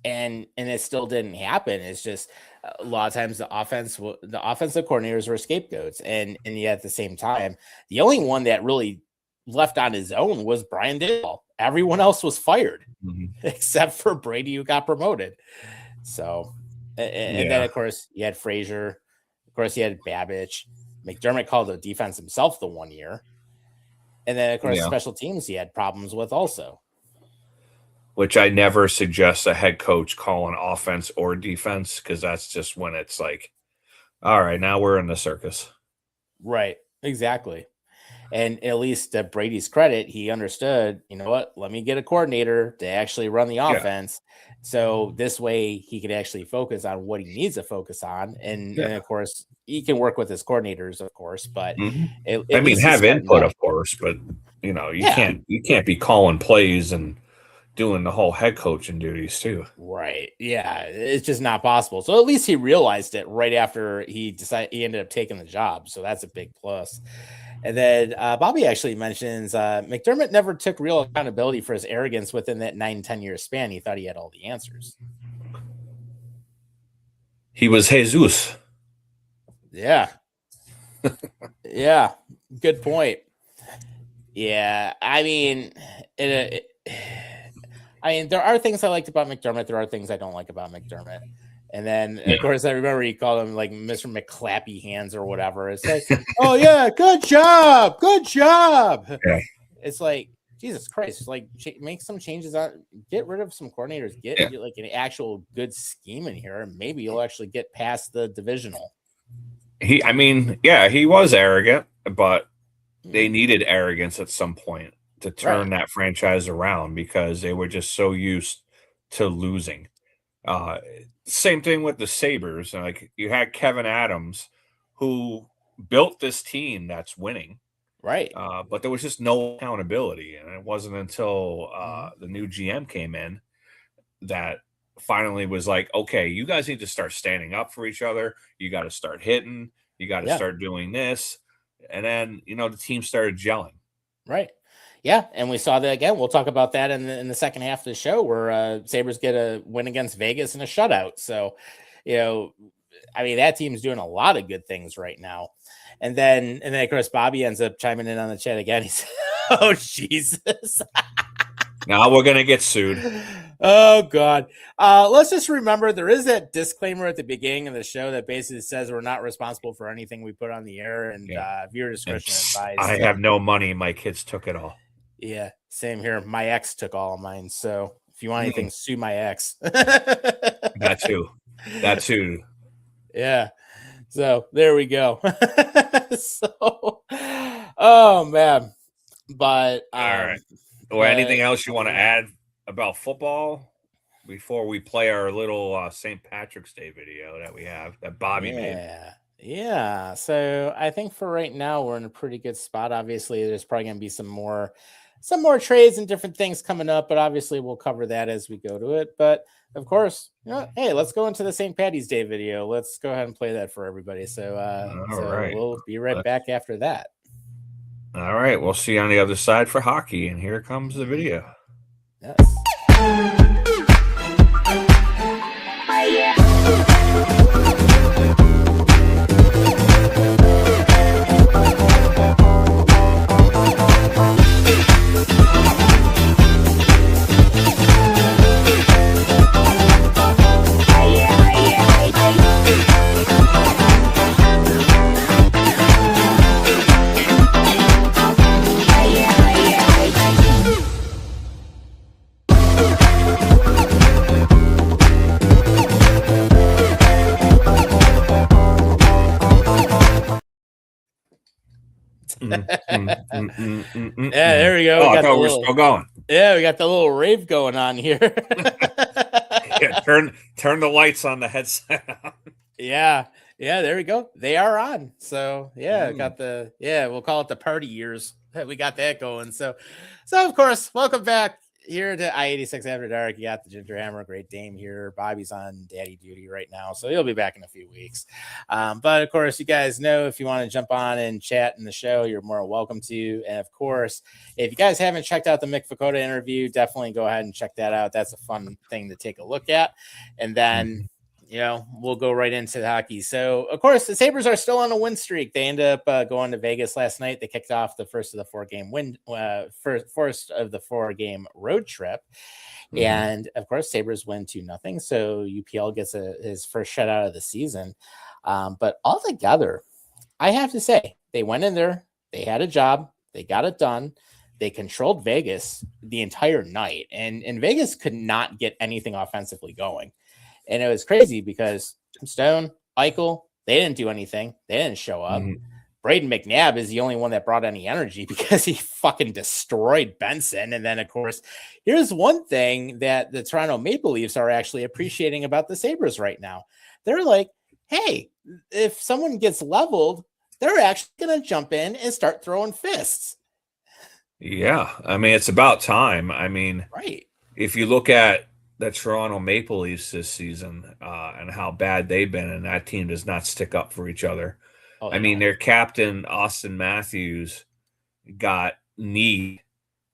And it still didn't happen. It's just a lot of times the offensive coordinators were scapegoats, and yet at the same time, the only one that really left on his own was Brian Daboll. Everyone else was fired except for Brady, who got promoted. So, and then of course you had Frazier, of course you had Babich. McDermott called the defense himself the 1 year, and then of course special teams he had problems with also. Which I never suggest a head coach calling offense or defense, because that's just when it's like, all right, now we're in the circus. Right, exactly. And at least to Brady's credit, he understood, you know what, let me get a coordinator to actually run the offense. So this way he could actually focus on what he needs to focus on. And of course, he can work with his coordinators, of course, but have input, of course, but you can't be calling plays and doing the whole head coaching duties too. Right. Yeah. It's just not possible. So at least he realized it right after he ended up taking the job. So that's a big plus. And then Bobby actually mentions McDermott never took real accountability for his arrogance within that 9-10 year span. He thought he had all the answers. He was Jesus. Yeah. Yeah. Good point. Yeah. I mean, there are things I liked about McDermott. There are things I don't like about McDermott. And then, of course, I remember he called him like Mr. McClappy hands or whatever. It's like, oh, yeah, good job. Good job. Yeah. It's like, Jesus Christ, like make some changes on, get rid of some coordinators, get like an actual good scheme in here, and maybe you'll actually get past the divisional. He was arrogant, but they needed arrogance at some point to turn that franchise around because they were just so used to losing. Same thing with the Sabres. Like you had Kevin Adams, who built this team that's winning, right? But there was just no accountability, and it wasn't until the new GM came in that finally was like, okay, you guys need to start standing up for each other. You got to start hitting. You got to start doing this, and then the team started gelling. Right. Yeah, and we saw that again. We'll talk about that in the second half of the show, where Sabres get a win against Vegas and a shutout. So, that team's doing a lot of good things right now. And then of course Bobby ends up chiming in on the chat again. He said, "Oh Jesus." Now we're gonna get sued. Oh God. Let's just remember there is that disclaimer at the beginning of the show that basically says we're not responsible for anything we put on the air, and viewer discretion advised. I have no money. My kids took it all. Yeah, same here. My ex took all of mine. So if you want anything, sue my ex. That too. That too. Yeah. So there we go. So, oh man. But All right. Or anything else you want to add about football before we play our little St. Patrick's Day video that we have that Bobby made? Yeah. So I think for right now we're in a pretty good spot. Obviously, there's probably gonna be some more trades and different things coming up, but obviously we'll cover that as we go to it. But of course, hey, let's go into the St. Patty's Day video. Let's go ahead and play that for everybody. So right. We'll be right back after that. All right, we'll see you on the other side for hockey, and here comes the video. Yes. Yeah, there we go. Oh, I thought we were still going. Yeah, we got the little rave going on here. Yeah, turn the lights on the headset on. Yeah, there we go. They are on. So got we'll call it the party years. We got that going. So of course, welcome back here to I-86 After Dark. You got the Ginger Hammer, Great Dame here. Bobby's on daddy duty right now, so he'll be back in a few weeks. But of course, you guys know if you want to jump on and chat in the show, you're more welcome to. And of course, if you guys haven't checked out the Mick Vukota interview, definitely go ahead and check that out. That's a fun thing to take a look at. And then we'll go right into the hockey. So, of course, the Sabres are still on a win streak. They ended up going to Vegas last night. They kicked off the first of the 4-game road trip. And, of course, Sabres win 2-0. So, UPL gets his first shutout of the season. But altogether, I have to say, they went in there. They had a job. They got it done. They controlled Vegas the entire night. And Vegas could not get anything offensively going. And it was crazy because Stone, Eichel, they didn't do anything. They didn't show up. Braden McNabb is the only one that brought any energy because he fucking destroyed Benson. And then, of course, here's one thing that the Toronto Maple Leafs are actually appreciating about the Sabres right now. They're like, hey, if someone gets leveled, they're actually going to jump in and start throwing fists. Yeah. I mean, it's about time. I mean, right. If you look at the Toronto Maple Leafs this season and how bad they've been, and that team does not stick up for each other. I mean, their captain, Austin Matthews, got kneed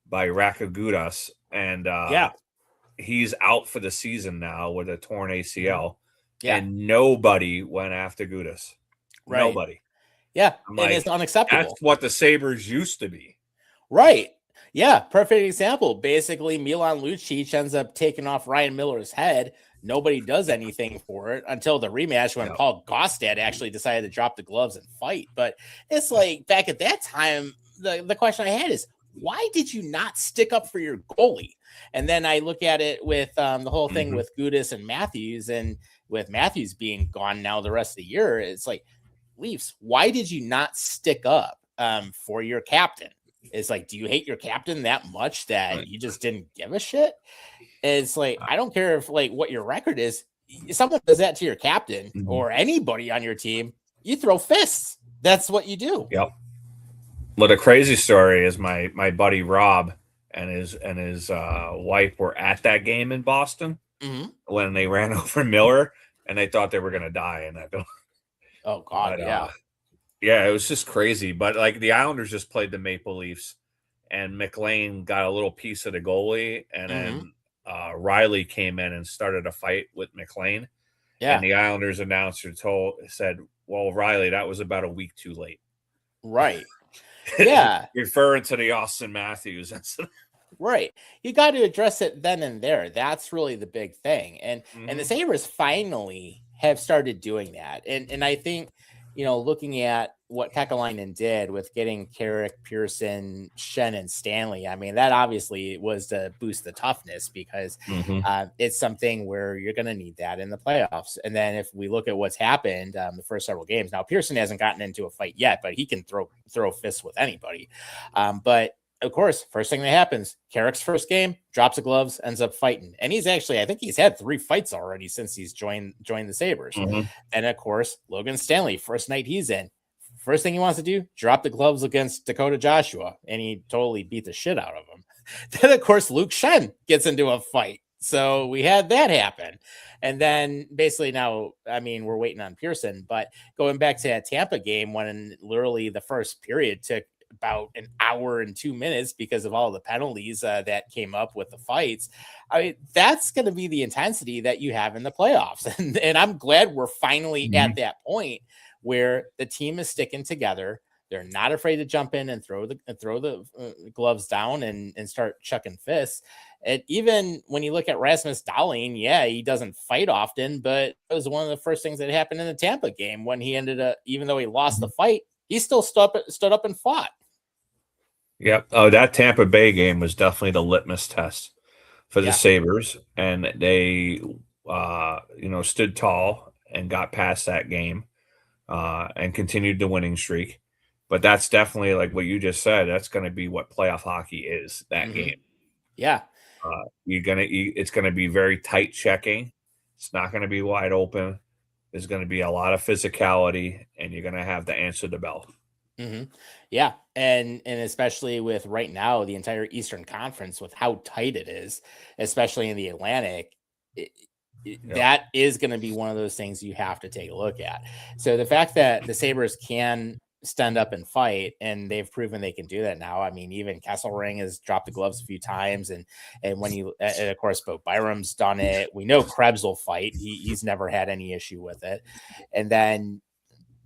by Rakogudas, and he's out for the season now with a torn ACL, and nobody went after Gudas. Right. Nobody. Yeah, and it's unacceptable. That's what the Sabres used to be. Right. Yeah, perfect example. Basically, Milan Lucic ends up taking off Ryan Miller's head. Nobody does anything for it until the rematch when Paul Gaustad actually decided to drop the gloves and fight. But it's like back at that time, the question I had is, why did you not stick up for your goalie? And then I look at it with the whole thing with Gudas and Matthews, and with Matthews being gone now the rest of the year, it's like, Leafs, why did you not stick up for your captain? It's like, do you hate your captain that much that you just didn't give a shit? It's like, I don't care if what your record is. If someone does that to your captain or anybody on your team, you throw fists. That's what you do. Yep. Well, the crazy story is my buddy Rob and his wife were at that game in Boston when they ran over Miller, and they thought they were going to die in that building. Oh God, yeah, it was just crazy. But the Islanders just played the Maple Leafs, and McLean got a little piece of the goalie, and then Riley came in and started a fight with McLean. Yeah, and the Islanders announcer said, "Well, Riley, that was about a week too late." Right. Yeah, referring to the Austin Matthews incident. Right. You got to address it then and there. That's really the big thing. And the Sabres finally have started doing that. And I think, looking at what Kekalainen did with getting Carrick, Pearson, Shen, and Stanley, I mean, that obviously was to boost the toughness because it's something where you're going to need that in the playoffs. And then if we look at what's happened the first several games, now Pearson hasn't gotten into a fight yet, but he can throw fists with anybody. But of course, first thing that happens, Carrick's first game, drops the gloves, ends up fighting. And he's actually, I think he's had 3 fights already since he's joined the Sabres. And of course, Logan Stanley, first night he's in, first thing he wants to do, drop the gloves against Dakota Joshua. And he totally beat the shit out of him. Then, of course, Luke Shen gets into a fight. So we had that happen. And then basically now, I mean, we're waiting on Pearson. But going back to that Tampa game when literally the first period took about an hour and 2 minutes because of all the penalties that came up with the fights. I mean, that's going to be the intensity that you have in the playoffs. And I'm glad we're finally at that point where the team is sticking together. They're not afraid to jump in and throw the gloves down and start chucking fists. And even when you look at Rasmus Dahlin, yeah, he doesn't fight often, but it was one of the first things that happened in the Tampa game when he ended up, even though he lost the fight, he still stood up and fought. Yep. Oh, that Tampa Bay game was definitely the litmus test for the Sabres, and they, stood tall and got past that game and continued the winning streak. But that's definitely like what you just said. That's going to be what playoff hockey is. That game. Yeah. It's going to be very tight checking. It's not going to be wide open. There's going to be a lot of physicality, and you're going to have to answer the bell. Yeah. And especially with right now, the entire Eastern Conference with how tight it is, especially in the Atlantic, that is going to be one of those things you have to take a look at. So the fact that the Sabres can stand up and fight, and they've proven they can do that now. I mean, even Kesselring has dropped the gloves a few times, and when and of course, Bo Byram's done it. We know Krebs will fight. He's never had any issue with it. And then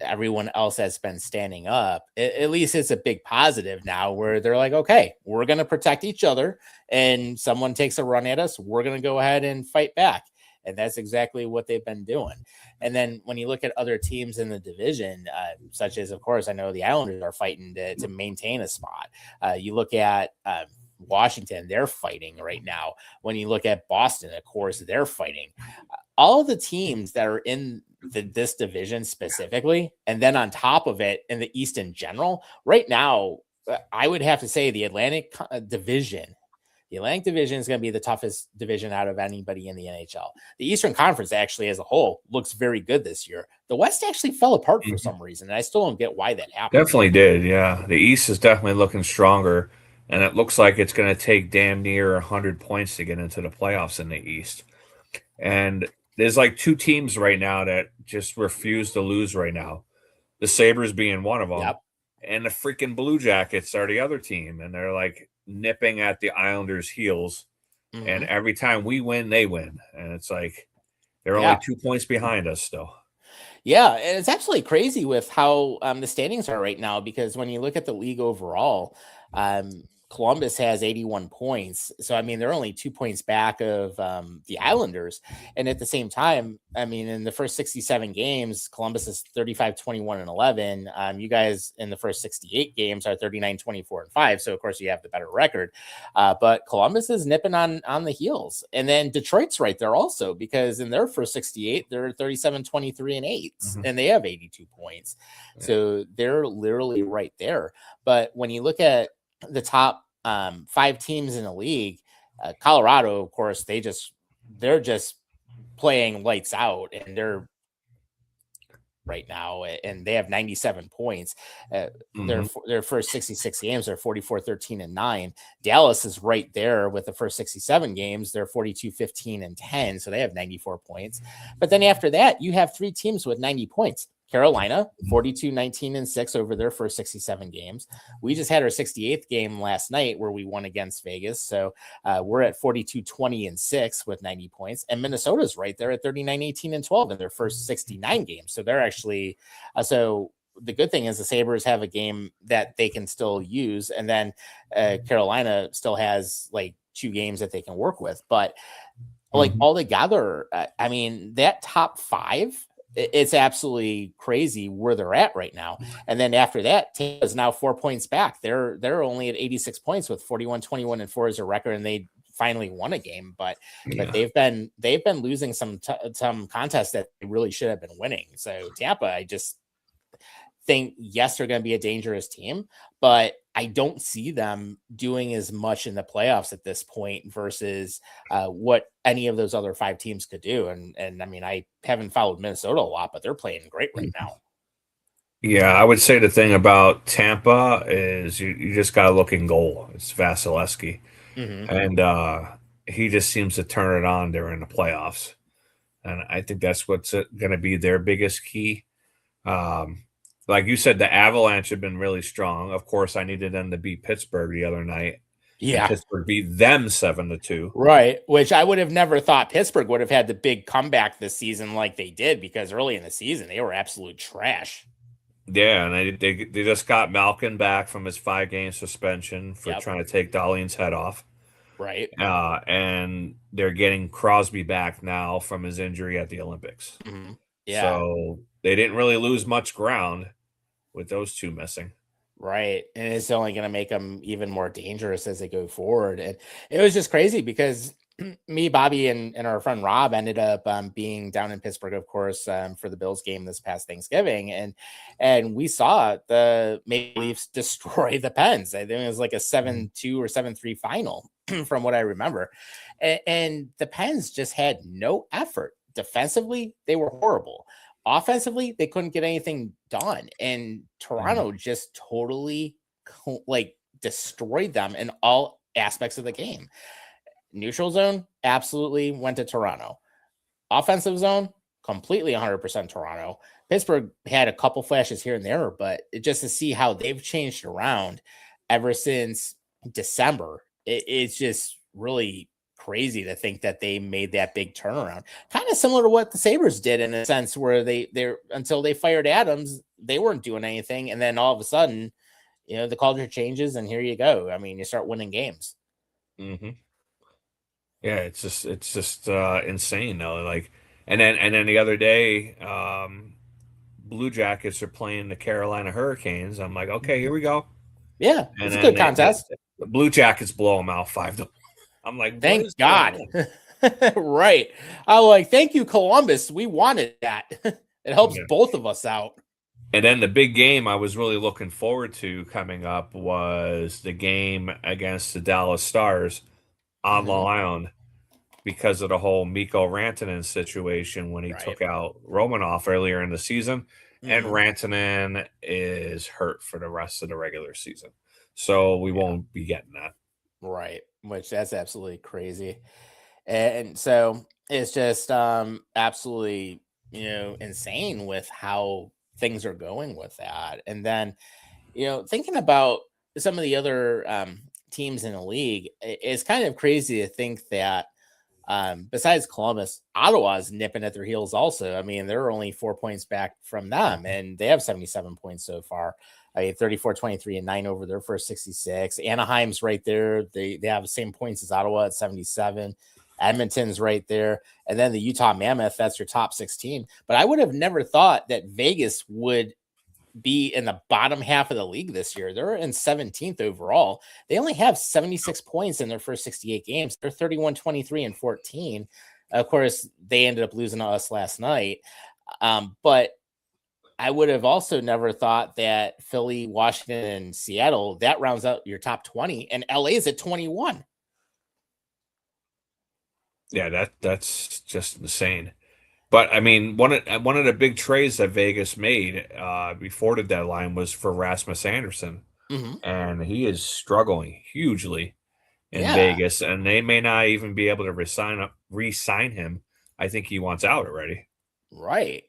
everyone else has been standing up. At least it's a big positive now where they're like, okay, we're going to protect each other, and someone takes a run at us, we're going to go ahead and fight back. And that's exactly what they've been doing. And then when you look at other teams in the division, such as, of course, I know the Islanders are fighting to maintain a spot. You look at Washington, they're fighting right now. When you look at Boston, of course, they're fighting. All the teams that are in this division specifically, and then on top of it in the East in general, right now, I would have to say the Atlantic division. The Atlantic division is going to be the toughest division out of anybody in the NHL. The Eastern Conference actually as a whole looks very good this year. The West actually fell apart for some reason, and I still don't get why that happened. Definitely did, yeah. The East is definitely looking stronger, and it looks like it's going to take damn near 100 points to get into the playoffs in the East. And there's like 2 teams right now that just refuse to lose right now. The Sabres being one of them, and the freaking Blue Jackets are the other team, and they're like nipping at the Islanders' heels, and every time we win, they win, and it's like they're only 2 points behind us still. Yeah, and it's actually crazy with how the standings are right now, because when you look at the league overall, Columbus has 81 points. So, I mean, they're only 2 points back of the Islanders. And at the same time, I mean, in the first 67 games, Columbus is 35-21-11. You guys in the first 68 games are 39-24-5. So, of course, you have the better record. But Columbus is nipping on the heels. And then Detroit's right there also, because in their first 68, they're 37-23-8. And they have 82 points. Yeah. So they're literally right there. But when you look at the top 5 teams in the league, Colorado, of course, they're just playing lights out, and they're right now, and they have 97 points. Their first 66 games, they're 44-13-9. Dallas is right there with the first 67 games. They're 42-15-10, so they have 94 points. But then after that, you have 3 teams with 90 points. Carolina, 42-19-6 over their first 67 games. We just had our 68th game last night where we won against Vegas. So we're at 42-20-6 with 90 points. And Minnesota's right there at 39-18-12 in their first 69 games. So they're actually so the good thing is the Sabres have a game that they can still use. And then Carolina still has like 2 games that they can work with. But like altogether, I mean, that top 5, It's absolutely crazy where they're at right now. And then after that, Tampa is now 4 points back. They're only at 86 points with 41-21-4 as a record, and they finally won a game. But they've been losing some contests that they really should have been winning. So Tampa, I just think, yes, they're going to be a dangerous team, but I don't see them doing as much in the playoffs at this point versus what any of those other 5 teams could do. And I mean, I haven't followed Minnesota a lot, but they're playing great right now. Yeah, I would say the thing about Tampa is you just got to look in goal. It's Vasilevsky. And he just seems to turn it on during the playoffs. And I think that's what's going to be their biggest key. Like you said, the Avalanche have been really strong. Of course, I needed them to beat Pittsburgh the other night. Yeah. And Pittsburgh beat them 7-2. Right. Which I would have never thought Pittsburgh would have had the big comeback this season like they did, because early in the season, they were absolute trash. Yeah, and they just got Malkin back from his 5-game suspension for trying to take Dahlin's head off. Right. And they're getting Crosby back now from his injury at the Olympics. Yeah. So they didn't really lose much ground with those two missing. Right. And it's only going to make them even more dangerous as they go forward. And it was just crazy because me, Bobby, and our friend Rob ended up being down in Pittsburgh, of course, for the Bills game this past Thanksgiving. And we saw the Maple Leafs destroy the Pens. I think it was like a 7-2 or 7-3 final from what I remember. And the Pens just had no effort. Defensively, they were horrible. Offensively, they couldn't get anything done. And Toronto just totally destroyed them in all aspects of the game. Neutral zone absolutely went to Toronto. Offensive zone, completely 100% Toronto. Pittsburgh had a couple flashes here and there, but just to see how they've changed around ever since December, it's just really crazy to think that they made that big turnaround. Kind of similar to what the Sabres did in a sense, where they're until they fired Adams, they weren't doing anything. And then all of a sudden, the culture changes and here you go. I mean, you start winning games. Yeah, it's just insane though. Like, and then the other day, Blue Jackets are playing the Carolina Hurricanes. I'm like, okay, here we go. Yeah, it's a good contest. The Blue Jackets blow them out 5-1. I'm like, thank God. Right. I'm like, thank you, Columbus. We wanted that. It helps both of us out. And then the big game I was really looking forward to coming up was the game against the Dallas Stars on Long Island, because of the whole Mikko Rantanen situation when he took out Romanov earlier in the season. And Rantanen is hurt for the rest of the regular season. So we won't be getting that. Right. Which that's absolutely crazy. And so it's just absolutely, insane with how things are going with that. And then, thinking about some of the other teams in the league, it's kind of crazy to think that besides Columbus, Ottawa's nipping at their heels also. I mean, they're only 4 points back from them, and they have 77 points so far. 34-23-9 over their first 66. Anaheim's right there. They have the same points as Ottawa at 77. Edmonton's right there. And then the Utah Mammoth, that's your top 16. But I would have never thought that Vegas would be in the bottom half of the league this year. They're in 17th overall. They only have 76 points in their first 68 games. They're 31-23-14. Of course, they ended up losing to us last night. But I would have also never thought that Philly, Washington, and Seattle, that rounds out your top 20, and LA is at 21. Yeah, that's just insane. But I mean, one of the big trades that Vegas made before the deadline was for Rasmus Anderson, and he is struggling hugely in Vegas, and they may not even be able to re-sign him. I think he wants out already. Right.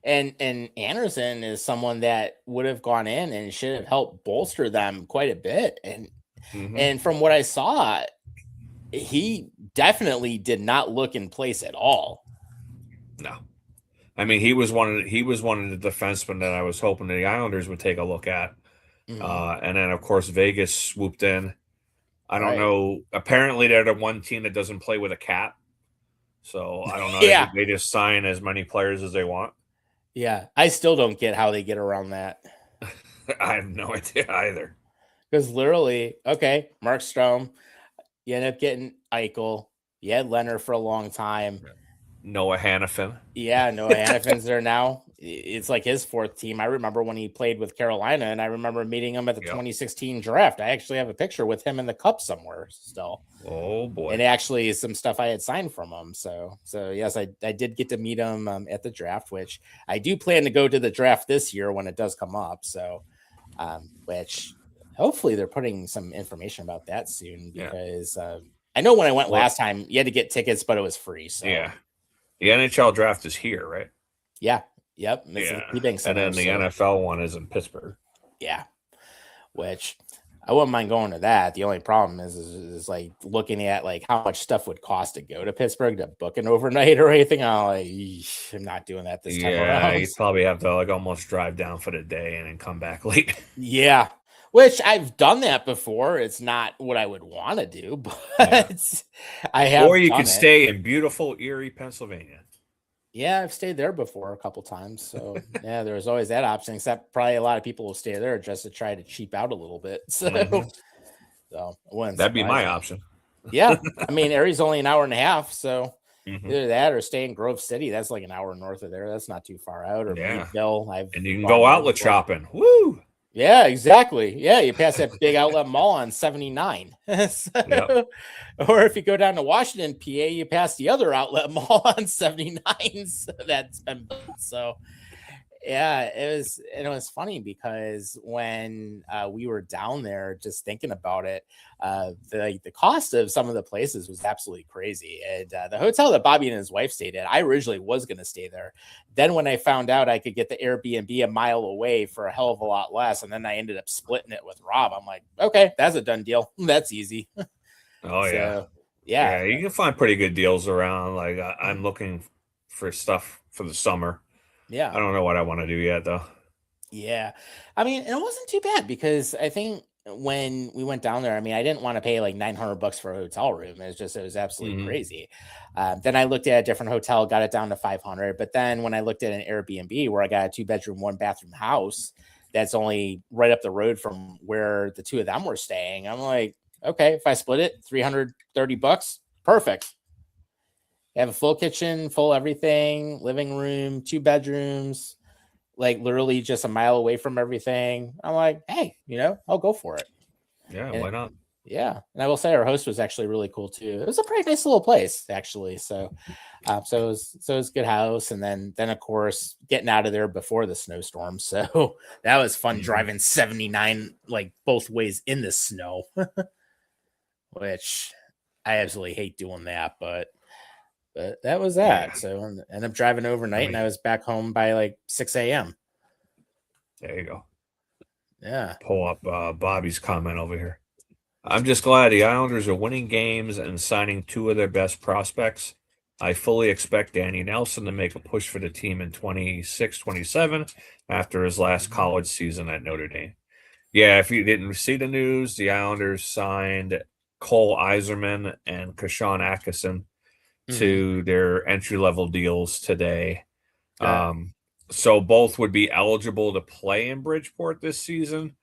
And Anderson is someone that would have gone in and should have helped bolster them quite a bit. And from what I saw, he definitely did not look in place at all. No. I mean, he was one of the defensemen that I was hoping the Islanders would take a look at. And then, of course, Vegas swooped in. I don't know. Apparently, they're the one team that doesn't play with a cap. So I don't know. They just sign as many players as they want. Yeah, I still don't get how they get around that. I have no idea either. Because literally, okay, Mark Strom, you end up getting Eichel. You had Leonard for a long time. Noah Hannafin. Yeah, Noah Hannafin's there now. It's like his fourth team. I remember when he played with Carolina, and I remember meeting him at the 2016 draft. I actually have a picture with him in the cup somewhere still. Oh boy! And actually, some stuff I had signed from him. So yes, I did get to meet him at the draft, which I do plan to go to the draft this year when it does come up. So, which hopefully they're putting some information about that soon because I know when I went last time, you had to get tickets, but it was free. So yeah. The NHL draft is here, right? Yeah. Yep. And then the NFL one is in Pittsburgh. Yeah. Which I wouldn't mind going to that. The only problem is like looking at like how much stuff would cost to go to Pittsburgh to book an overnight or anything. I'm not doing that this time around. You probably have to like almost drive down for the day and then come back late. Yeah. Which I've done that before. It's not what I would want to do, but I have. Or you could stay in beautiful Erie, Pennsylvania. Yeah, I've stayed there before a couple times. So yeah, there's always that option. Except probably a lot of people will stay there just to try to cheap out a little bit. So, that'd be my option. Yeah, I mean, Erie's only an hour and a half, so either that or stay in Grove City. That's like an hour north of there. That's not too far out. Or Meadville. And you can go outlet shopping. Woo! Yeah, exactly. Yeah, you pass that big outlet mall on 79. Or if you go down to Washington, PA, you pass the other outlet mall on 79. So that's been built. So yeah, it was funny because when we were down there just thinking about it, the cost of some of the places was absolutely crazy. And the hotel that Bobby and his wife stayed at, I originally was going to stay there. Then when I found out I could get the Airbnb a mile away for a hell of a lot less, and then I ended up splitting it with Rob, I'm like, okay, that's a done deal. That's easy. Oh, yeah, you can find pretty good deals around. Like I'm looking for stuff for the summer. Yeah. I don't know what I want to do yet, though. Yeah. I mean, it wasn't too bad because I think when we went down there, I mean, I didn't want to pay like $900 for a hotel room. It was absolutely crazy. Then I looked at a different hotel, got it down to 500. But then when I looked at an Airbnb where I got a 2-bedroom, 1-bathroom house, that's only right up the road from where the two of them were staying. I'm like, okay, if I split it, $330, perfect. You have a full kitchen, full everything, living room, 2 bedrooms, like literally just a mile away from everything. I'm like, hey, I'll go for it. Yeah, why not? Yeah. And I will say our host was actually really cool too. It was a pretty nice little place, actually. So it was good house. And then of course getting out of there before the snowstorm. So that was fun driving 79 like both ways in the snow. Which I absolutely hate doing that, but that was that. So I ended up driving overnight and I was back home by like 6 a.m. There you go. Yeah. Pull up Bobby's comment over here. I'm just glad the Islanders are winning games and signing 2 of their best prospects. I fully expect Danny Nelson to make a push for the team in 26-27 after his last college season at Notre Dame. Yeah, if you didn't see the news, the Islanders signed Cole Iserman and Kashawn Atkinson to their entry-level deals today. Yeah. So both would be eligible to play in Bridgeport this season,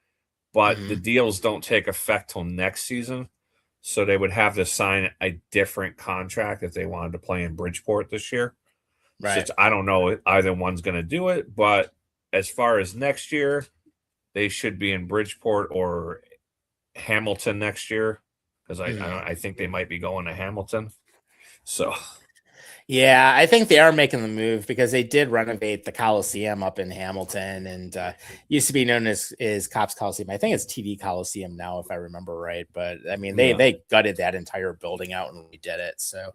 but the deals don't take effect till next season. So they would have to sign a different contract if they wanted to play in Bridgeport this year. Right. So I don't know if either one's going to do it, but as far as next year, they should be in Bridgeport or Hamilton next year because I think they might be going to Hamilton. So, yeah, I think they are making the move because they did renovate the Coliseum up in Hamilton and used to be known as Cops Coliseum. I think it's TD Coliseum now, if I remember right. But I mean, they gutted that entire building out and redid it. So,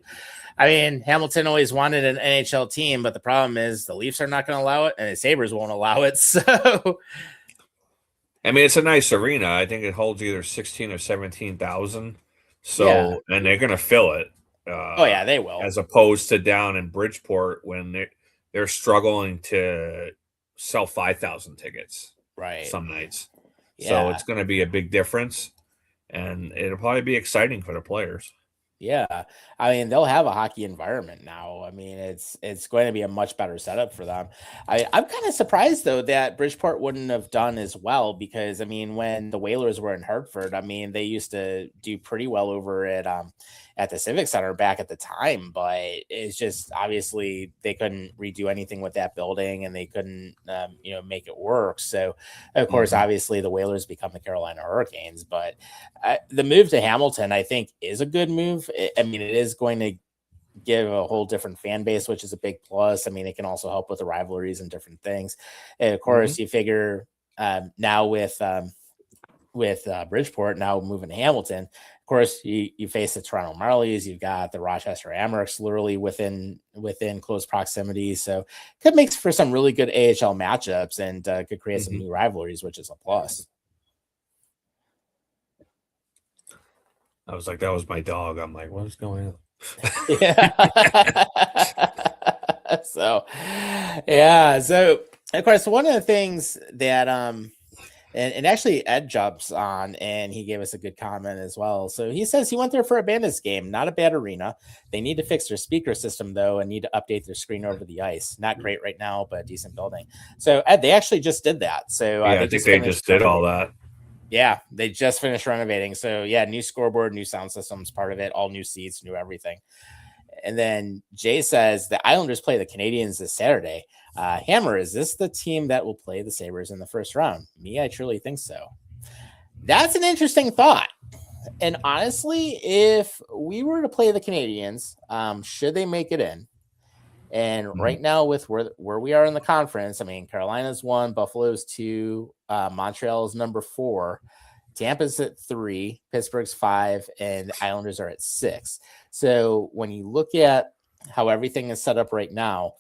I mean, Hamilton always wanted an NHL team, but the problem is the Leafs are not going to allow it and the Sabres won't allow it. So, I mean, it's a nice arena. I think it holds either 16 or 17,000. So, and they're going to fill it. They will. As opposed to down in Bridgeport when they're struggling to sell 5,000 tickets some nights. Yeah. So it's going to be a big difference, and it'll probably be exciting for the players. Yeah. I mean, they'll have a hockey environment now. I mean, it's going to be a much better setup for them. I'm kind of surprised though that Bridgeport wouldn't have done as well because I mean, when the Whalers were in Hartford, I mean, they used to do pretty well over at the Civic Center back at the time, but it's just obviously they couldn't redo anything with that building and they couldn't make it work. So of course, obviously the Whalers become the Carolina Hurricanes, but the move to Hamilton, I think, is a good move. I mean, it is going to give a whole different fan base, which is a big plus. I mean, it can also help with the rivalries and different things. And of course, you figure now with Bridgeport now moving to Hamilton, of course, you face the Toronto Marlies. You've got the Rochester Amerks literally within close proximity. So could make for some really good AHL matchups and could create some new rivalries, which is a plus. I was like, that was my dog. I'm like, what is going on? Yeah. So of course, one of the things that and actually Ed jumps on and he gave us a good comment as well. So he says he went there for a Bandits game, not a bad arena. They need to fix their speaker system though and need to update their screen over the ice. Not great right now, but decent building. So Ed, they actually just did that. So I think they just did all that. Yeah, they just finished renovating. So yeah, new scoreboard, new sound systems, part of it, all new seats, new everything. And then Jay says the Islanders play the Canadians this Saturday. Hammer, is this the team that will play the Sabres in the first round? Me, I truly think so. That's an interesting thought. And honestly, if we were to play the Canadians, should they make it in? And right now, with where we are in the conference, I mean, Carolina's 1, Buffalo's 2, Montreal's number 4, Tampa's at 3, Pittsburgh's 5, and the Islanders are at 6. So when you look at how everything is set up right now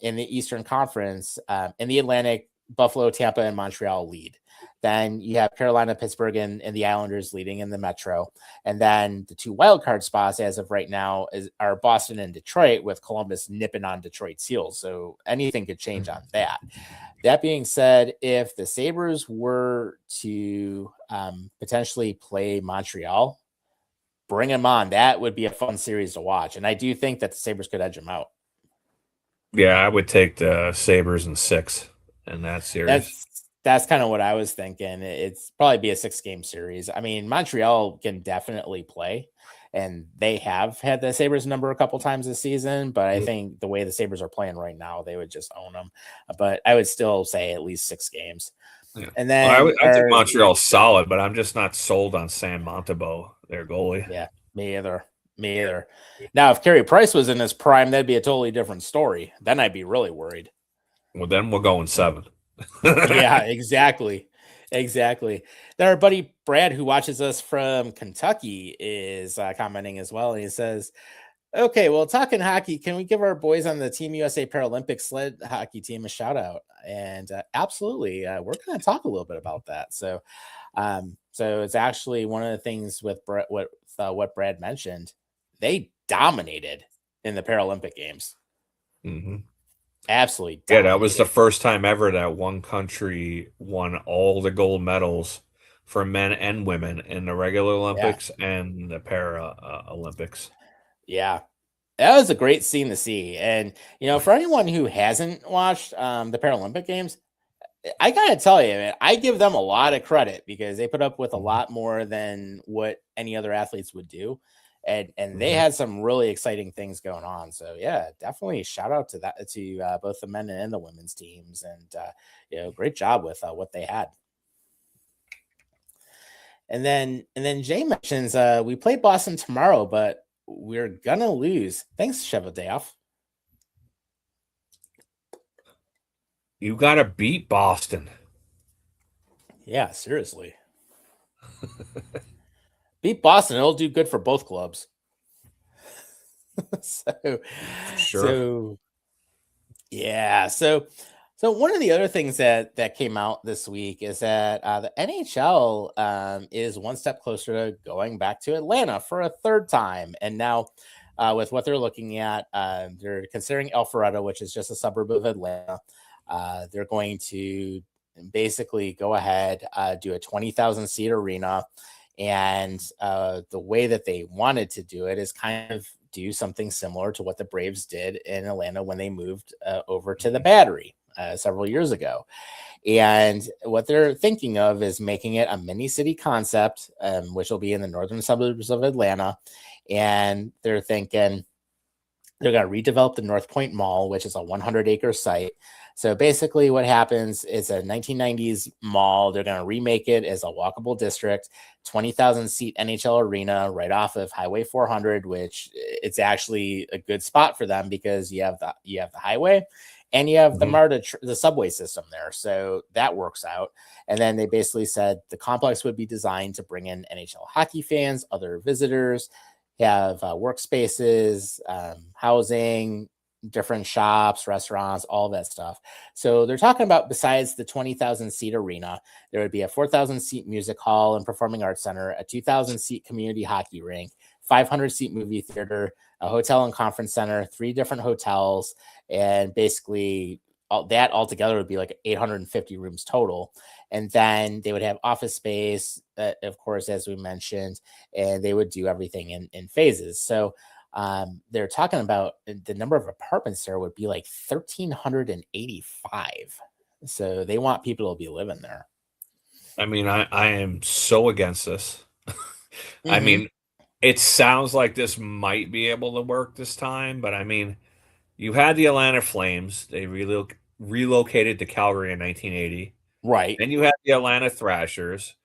in the Eastern Conference, in the Atlantic, Buffalo, Tampa, and Montreal lead. Then you have Carolina, Pittsburgh, and the Islanders leading in the Metro. And then the 2 wildcard spots as of right now are Boston and Detroit, with Columbus nipping on Detroit's heels. So anything could change on that. That being said, if the Sabres were to potentially play Montreal, bring them on. That would be a fun series to watch. And I do think that the Sabres could edge them out. Yeah, I would take the Sabres in 6 in that series. That's kind of what I was thinking. It's probably be a 6-game series. I mean, Montreal can definitely play, and they have had the Sabres number a couple times this season, but I think the way the Sabres are playing right now, they would just own them. But I would still say at least 6 games. Yeah. And then I think Montreal's solid, but I'm just not sold on Sam Montembeault, their goalie. Yeah, me either. Now, if Carey Price was in his prime, that'd be a totally different story. Then I'd be really worried. Well, then we're going 7. Yeah, exactly. Then our buddy Brad, who watches us from Kentucky, is commenting as well. And he says, okay, well, talking hockey, can we give our boys on the Team USA Paralympic sled hockey team a shout out? And absolutely, we're going to talk a little bit about that. So it's actually one of the things with what Brad mentioned. They dominated in the Paralympic Games. Mm-hmm. Absolutely dominated. Yeah, that was the first time ever that one country won all the gold medals for men and women in the regular Olympics and the Para Olympics. Yeah, that was a great scene to see. And, for anyone who hasn't watched the Paralympic Games, I got to tell you, man, I give them a lot of credit because they put up with a lot more than what any other athletes would do. And they had some really exciting things going on. So yeah, definitely shout out to that, to both the men and the women's teams, and great job with what they had. And then Jay mentions we play Boston tomorrow, but we're gonna lose. Thanks, Cheveldayoff. You gotta beat Boston. Yeah, seriously. Beat Boston, it'll do good for both clubs. So one of the other things that came out this week is that the NHL is one step closer to going back to Atlanta for a 3rd time. And now with what they're looking at, they're considering Alpharetta, which is just a suburb of Atlanta. They're going to basically go ahead, do a 20,000 seat arena. And the way that they wanted to do it is kind of do something similar to what the Braves did in Atlanta when they moved over to the Battery several years ago. And what they're thinking of is making it a mini city concept, which will be in the northern suburbs of Atlanta. And they're thinking they're going to redevelop the North Point Mall, which is a 100-acre site. So basically what happens is a 1990s mall. They're going to remake it as a walkable district, 20,000 seat NHL arena right off of Highway 400, which it's actually a good spot for them because you have the highway and you have the MARTA, the subway system there. So that works out. And then they basically said the complex would be designed to bring in NHL hockey fans, other visitors, have workspaces, housing, different shops, restaurants, all that stuff. So they're talking about, besides the 20,000 seat arena, there would be a 4,000 seat music hall and performing arts center, a 2,000 seat community hockey rink, 500 seat movie theater, a hotel and conference center, 3 different hotels, and basically all that altogether would be like 850 rooms total. And then they would have office space, of course, as we mentioned, and they would do everything in phases. So they're talking about the number of apartments there would be like 1,385. So they want people to be living there. I mean, I am so against this. I mean, it sounds like this might be able to work this time, but I mean, you had the Atlanta Flames. They relocated to Calgary in 1980. Right. Then you had the Atlanta Thrashers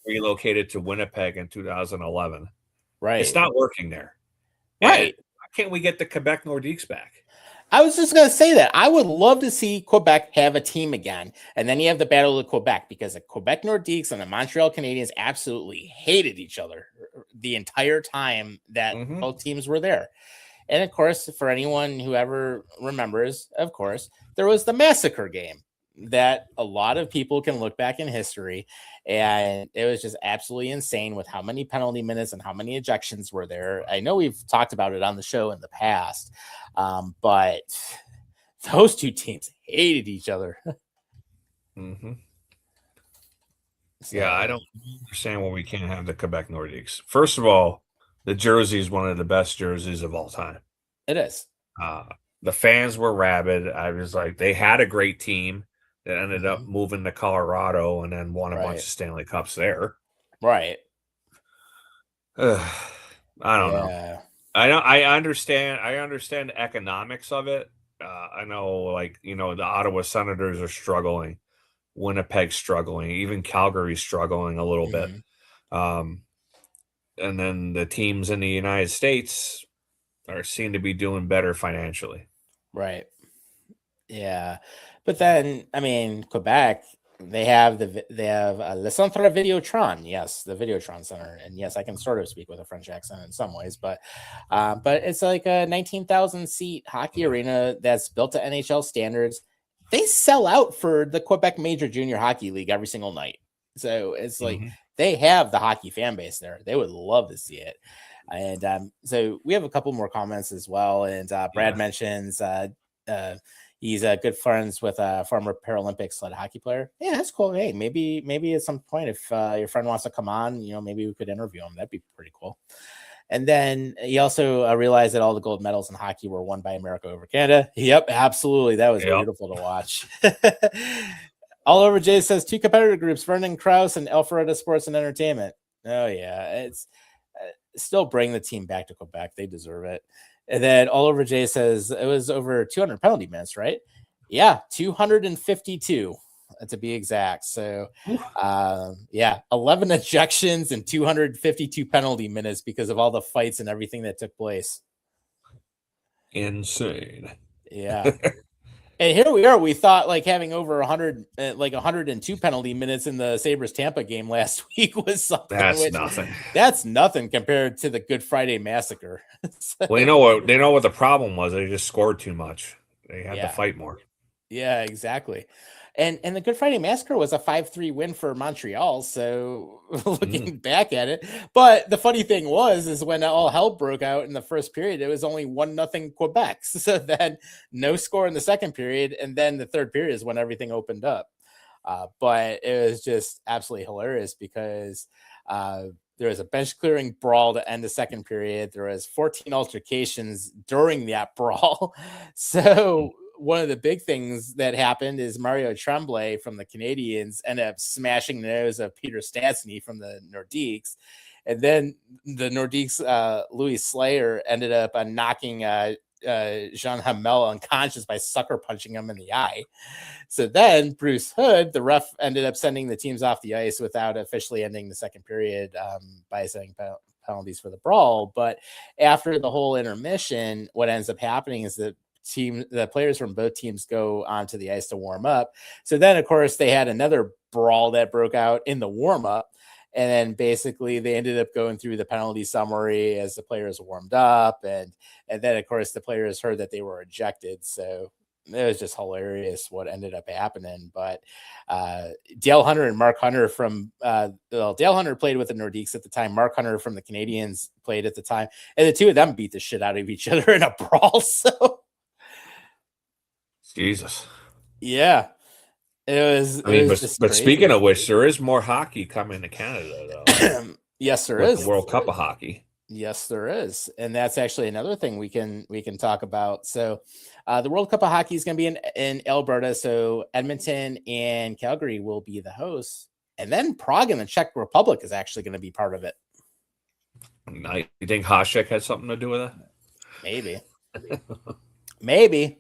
relocated to Winnipeg in 2011. Right. It's not working there. Right. And why can't we get the Quebec Nordiques back? I was just going to say that. I would love to see Quebec have a team again. And then you have the Battle of Quebec, because the Quebec Nordiques and the Montreal Canadiens absolutely hated each other the entire time that both teams were there. And of course, for anyone who ever remembers, of course, there was the massacre game that a lot of people can look back in history, and it was just absolutely insane with how many penalty minutes and how many ejections were there. I know we've talked about it on the show in the past, but those two teams hated each other. So, yeah, I don't understand why we can't have the Quebec Nordiques. First of all, the jersey is one of the best jerseys of all time. It is. The fans were rabid. I was like, they had a great team that ended up moving to Colorado and then won a bunch of Stanley Cups there. Right. I don't know. I understand the economics of it. I know, like, you know, the Ottawa Senators are struggling, Winnipeg's struggling, even Calgary's struggling a little bit. And then the teams in the United States seem to be doing better financially. Right. Yeah. But then, I mean, Quebec, they have Le Centre Videotron. Yes, the Videotron Center. And yes, I can sort of speak with a French accent in some ways, but it's like a 19,000 seat hockey arena that's built to NHL standards. They sell out for the Quebec Major Junior Hockey League every single night. So it's like they have the hockey fan base there. They would love to see it. And so we have a couple more comments as well. And Brad mentions he's good friends with a former Paralympic sled hockey player. Yeah, that's cool. Hey, maybe at some point, if your friend wants to come on, you know, maybe we could interview him. That'd be pretty cool. And then he also realized that all the gold medals in hockey were won by America over Canada. Yep, absolutely. That was beautiful to watch. Oliver J says 2 competitor groups, Vernon Krause and Alpharetta Sports and Entertainment. Oh, yeah. It's still bring the team back to Quebec. They deserve it. And then Oliver J says it was over 200 penalty minutes, right? Yeah, 252 to be exact. So, 11 ejections and 252 penalty minutes because of all the fights and everything that took place. Insane. Yeah. And here we are. We thought like having over 100, like 102 penalty minutes in the Sabres Tampa game last week was something. That's nothing. That's nothing compared to the Good Friday Massacre. So, well, they know what the problem was. They just scored too much. They had to fight more. Yeah, exactly. And the Good Friday Massacre was a 5-3 win for Montreal. So looking back at it, but the funny thing is when all hell broke out in the first period, it was only 1-0 Quebec. So then no score in the second period, and then the third period is when everything opened up. But it was just absolutely hilarious because There was a bench clearing brawl to end the second period. There was 14 altercations during that brawl. So one of the big things that happened is Mario Tremblay from the Canadians ended up smashing the nose of Peter Stastny from the Nordiques. And then the Nordiques, Louis Slayer, ended up knocking Jean Hamel unconscious by sucker punching him in the eye. So then Bruce Hood, the ref, ended up sending the teams off the ice without officially ending the second period by setting penalties for the brawl. But after the whole intermission, what ends up happening is that the players from both teams go onto the ice to warm up. So then, of course, they had another brawl that broke out in the warm up. And then basically they ended up going through the penalty summary as the players warmed up. And then, of course, the players heard that they were ejected. So it was just hilarious what ended up happening. But Dale Hunter and Mark Hunter from Dale Hunter played with the Nordiques at the time. Mark Hunter from the Canadians played at the time. And the two of them beat the shit out of each other in a brawl. So Jesus. Yeah. But speaking of which, there is more hockey coming to Canada, though. Yes, there is. The World Cup of Hockey. Yes, there is, and that's actually another thing we can talk about. So, the World Cup of Hockey is going to be in Alberta. So Edmonton and Calgary will be the hosts, and then Prague and the Czech Republic is actually going to be part of it. You think Hasek had something to do with it? Maybe, maybe,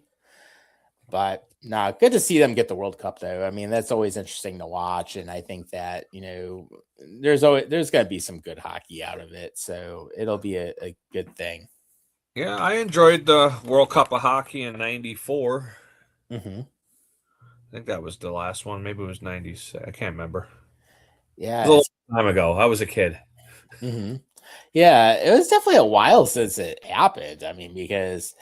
but. No, good to see them get the World Cup, though. I mean, that's always interesting to watch, and I think that there's going to be some good hockey out of it, so it'll be a good thing. Yeah, I enjoyed the World Cup of Hockey in '94. Mm-hmm. I think that was the last one. Maybe it was '96. I can't remember. Yeah, it was a long time ago. I was a kid. Mm-hmm. Yeah, it was definitely a while since it happened. I mean, because.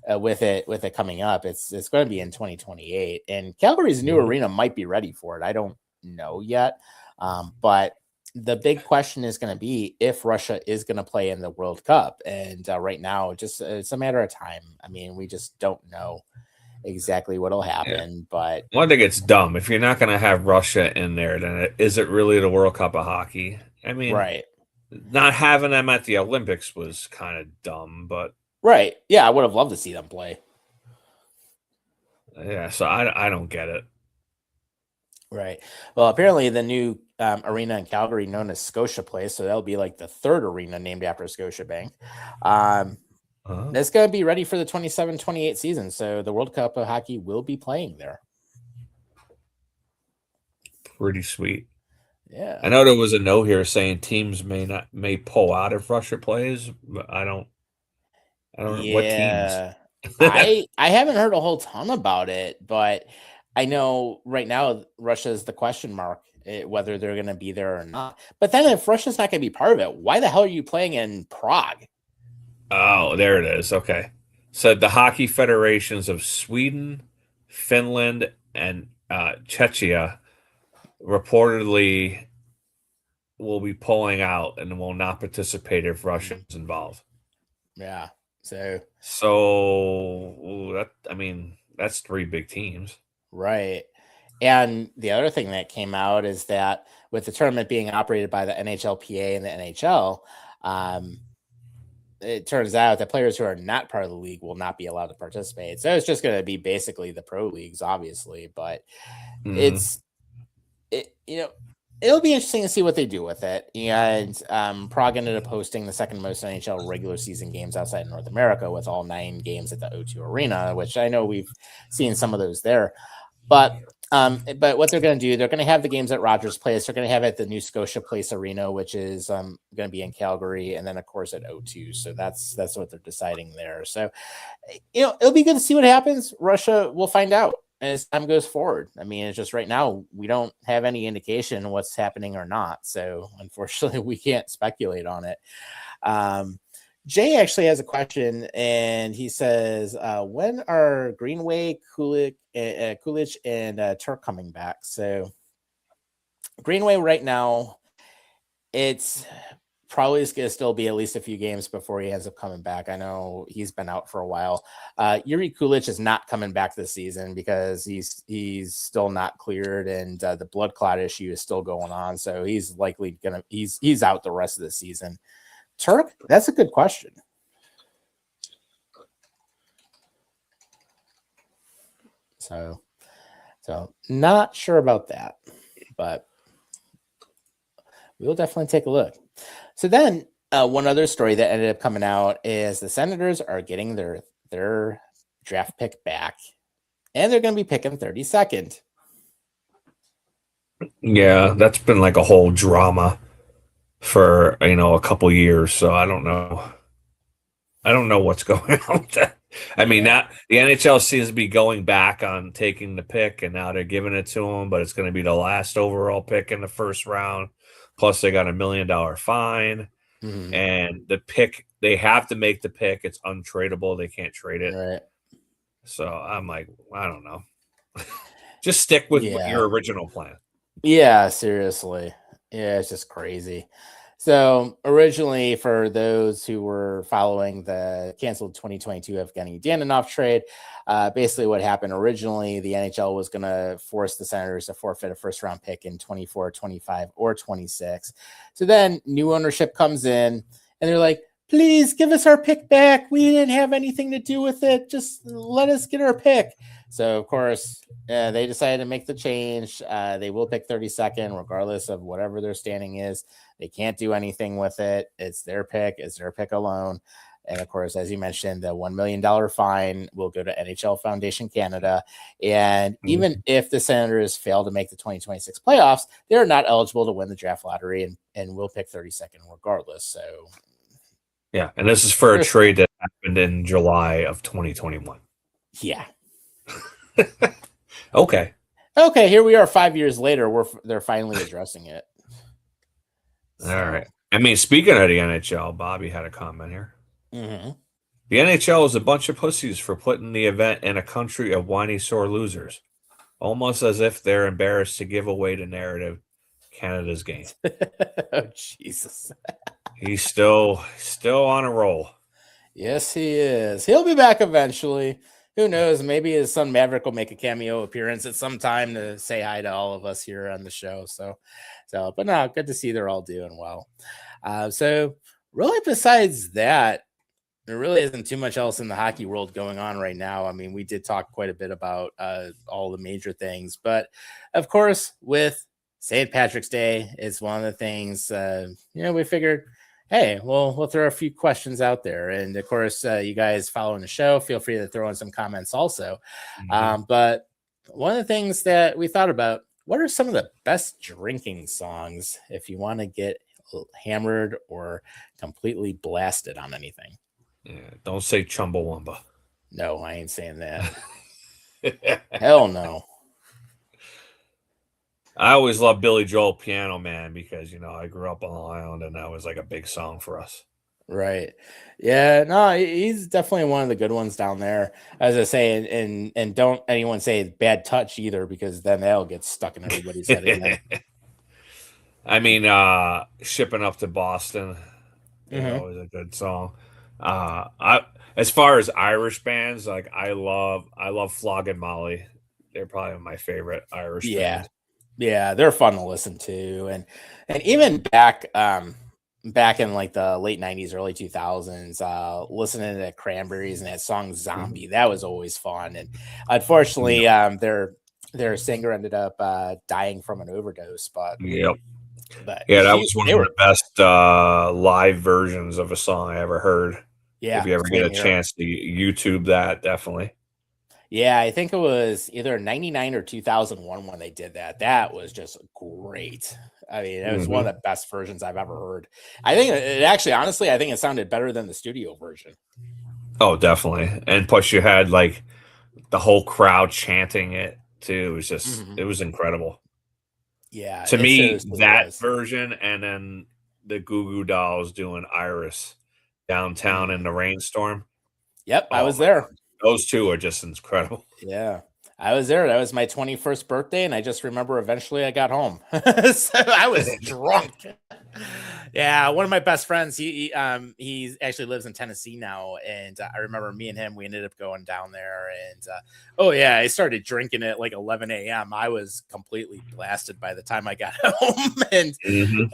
With it coming up, it's going to be in 2028, and Calgary's new arena might be ready for it. I don't know yet, but the big question is going to be if Russia is going to play in the World Cup, and right now, it's a matter of time. I mean, we just don't know exactly what'll happen. Yeah. But one thing, it's dumb if you're not going to have Russia in there. Then is it really the World Cup of Hockey? I mean, right? Not having them at the Olympics was kind of dumb, but. Right. Yeah, I would have loved to see them play. Yeah, so I don't get it. Right. Well, apparently the new arena in Calgary known as Scotia Place, so that'll be like the third arena named after Scotiabank. It's going to be ready for the 27-28 season, so the World Cup of Hockey will be playing there. Pretty sweet. Yeah. I know there was a note here saying teams may pull out if Russia plays, but I don't know what teams. I haven't heard a whole ton about it, but I know right now Russia is the question mark whether they're going to be there or not. But then if Russia's not going to be part of it, why the hell are you playing in Prague? Oh, there it is. Okay. So the hockey federations of Sweden, Finland, and Czechia reportedly will be pulling out and will not participate if Russia is involved. Yeah. So that's three big teams. Right. And the other thing that came out is that with the tournament being operated by the NHLPA and the NHL, it turns out that players who are not part of the league will not be allowed to participate. So it's just going to be basically the pro leagues, obviously, but it'll be interesting to see what they do with it. And Prague ended up hosting the second most NHL regular season games outside North America with all 9 games at the O2 Arena, which I know we've seen some of those there. But what they're going to do, they're going to have the games at Rogers Place. They're going to have it at the new Scotia Place Arena, which is going to be in Calgary, and then of course at O2. So that's what they're deciding there. So, it'll be good to see what happens. Russia, we'll find out as time goes forward. I mean, it's just right now we don't have any indication what's happening or not. So unfortunately, we can't speculate on it. Jay actually has a question, and he says, when are Greenway, Kulich, and Turk coming back? So Greenway right now, it's probably is going to still be at least a few games before he ends up coming back. I know he's been out for a while. Yuri Kulich is not coming back this season because he's still not cleared, and the blood clot issue is still going on. So he's likely he's out the rest of the season. Turk, that's a good question. So not sure about that, but we'll definitely take a look. So then one other story that ended up coming out is the Senators are getting their draft pick back, and they're going to be picking 32nd. Yeah, that's been like a whole drama for, a couple years. So I don't know. I don't know what's going on with that. I mean, now the NHL seems to be going back on taking the pick, and now they're giving it to them, but it's going to be the last overall pick in the first round. Plus, they got $1 million fine, and the pick, they have to make the pick. It's untradeable. They can't trade it. Right. So I'm like, I don't know. Just stick with your original plan. Yeah, seriously. Yeah, it's just crazy. So originally, for those who were following the canceled 2022 Evgeny Danilov trade, basically what happened originally, the NHL was going to force the Senators to forfeit a first-round pick in 24, 25, or 26. So then new ownership comes in, and they're like, please give us our pick back. We didn't have anything to do with it. Just let us get our pick. So, of course, they decided to make the change. They will pick 32nd, regardless of whatever their standing is. They can't do anything with it. It's their pick. It's their pick alone. And, of course, as you mentioned, the $1 million fine will go to NHL Foundation Canada. And even if the Senators fail to make the 2026 playoffs, they're not eligible to win the draft lottery and will pick 32nd regardless. So, yeah, and this is for a trade that happened in July of 2021. Yeah. Okay, here we are 5 years later. They're finally addressing it. So. All right. I mean, speaking of the NHL, Bobby had a comment here. Mm-hmm. The NHL is a bunch of pussies for putting the event in a country of whiny sore losers, almost as if they're embarrassed to give away the narrative Canada's game. Oh, Jesus. He's still on a roll. Yes, he is. He'll be back eventually. Who knows? Maybe his son Maverick will make a cameo appearance at some time to say hi to all of us here on the show. So, but no, good to see they're all doing well. So really, besides that, there really isn't too much else in the hockey world going on right now. I mean, we did talk quite a bit about all the major things, but of course, with St. Patrick's Day, it's one of the things, we figured, hey, we'll throw a few questions out there. And of course, you guys following the show, feel free to throw in some comments also. But one of the things that we thought about, what are some of the best drinking songs if you want to get hammered or completely blasted on anything? Yeah, don't say Chumbawamba. No, I ain't saying that. Hell no. I always loved Billy Joel, Piano Man, because, I grew up on Long Island, and that was like a big song for us. Right. Yeah, no, he's definitely one of the good ones down there. As I say, and don't anyone say Bad Touch either, because then they'll get stuck in everybody's head again. I mean, Shipping Up to Boston is a good song. As far as Irish bands, like I love Flogging Molly. They're probably my favorite Irish bands. Yeah, they're fun to listen to, and even back in like the late 90s, early 2000s, listening to Cranberries and that song Zombie, that was always fun. And unfortunately, their singer ended up dying from an overdose. But that was one of the best live versions of a song I ever heard. Yeah, if you ever get a chance to YouTube that, definitely. Yeah, I think it was either 99 or 2001 when they did that. That was just great. I mean, it was one of the best versions I've ever heard. I think it actually, honestly, I think it sounded better than the studio version. Oh, definitely. And plus you had like the whole crowd chanting it too. It was just, it was incredible. Yeah. To me, that version, and then the Goo Goo Dolls doing Iris downtown in the rainstorm. Yep, I was there. Those two are just incredible. Yeah, I was there. That was my 21st birthday, and I just remember eventually I got home. So I was drunk. Yeah, one of my best friends, he actually lives in Tennessee now, and I remember me and him, we ended up going down there, and oh yeah, I started drinking at like 11 a.m. I was completely blasted by the time I got home, and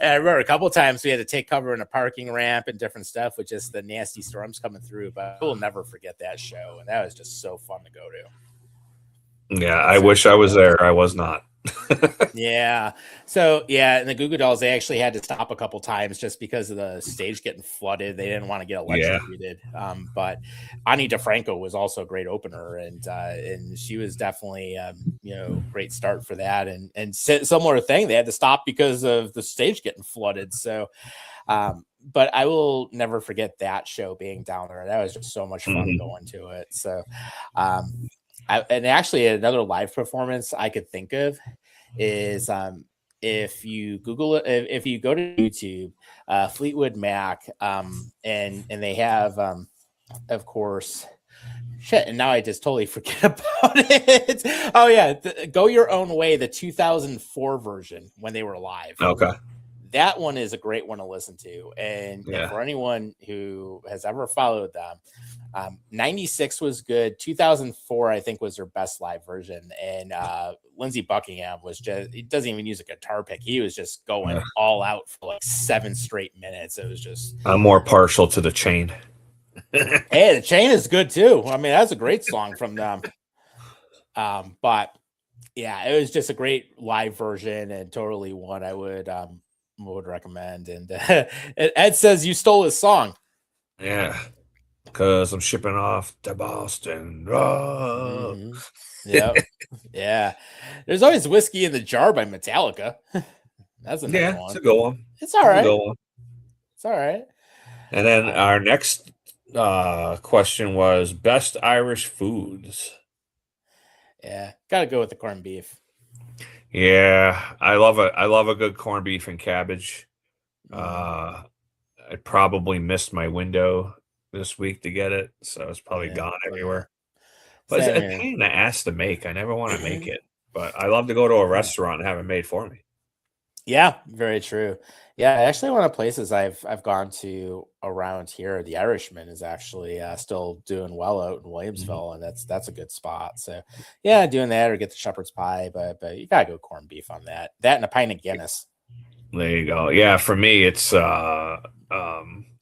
I remember a couple of times we had to take cover in a parking ramp and different stuff with just the nasty storms coming through. But I will never forget that show, and that was just so fun to go to. Yeah, I wish I was there. I was not. Yeah. So yeah, and the Goo Goo Dolls, they actually had to stop a couple times just because of the stage getting flooded. They didn't want to get electrocuted. But Ani DeFranco was also a great opener, and she was definitely great start for that. And similar thing, they had to stop because of the stage getting flooded. So but I will never forget that show being down there. That was just so much fun going to it. So and actually another live performance I could think of is if you Google it, if you go to YouTube, Fleetwood Mac, and they have of course shit, and now I just totally forget about it. Oh yeah, Go Your Own Way, the 2004 version when they were live. Okay. That one is a great one to listen to. And for anyone who has ever followed them, 96 was good. 2004, I think, was their best live version. And Lindsey Buckingham was he doesn't even use a guitar pick. He was just going all out for like 7 straight minutes. It was just. I'm more partial to The Chain. Hey, The Chain is good too. I mean, that's a great song from them. But yeah, it was just a great live version and totally one I would recommend. And Ed says you stole his song. Yeah, because I'm shipping off to Boston. Yep. Yeah, there's always Whiskey in the Jar by Metallica. That's another one. It's a good one. It's all right. It's all right. And then our next question was best Irish foods. Yeah, gotta go with the corned beef. Yeah, I love a good corned beef and cabbage. I probably missed my window this week to get it, so it's probably gone everywhere. But it's a pain in the ass to make. I never want to make it, but I love to go to a restaurant and have it made for me. Yeah, very true. Yeah, actually, one of the places I've gone to around here, the Irishman, is actually still doing well out in Williamsville, and that's a good spot. So, yeah, doing that or get the shepherd's pie, but you gotta go corned beef on that. That and a pint of Guinness. There you go. Yeah, for me, it's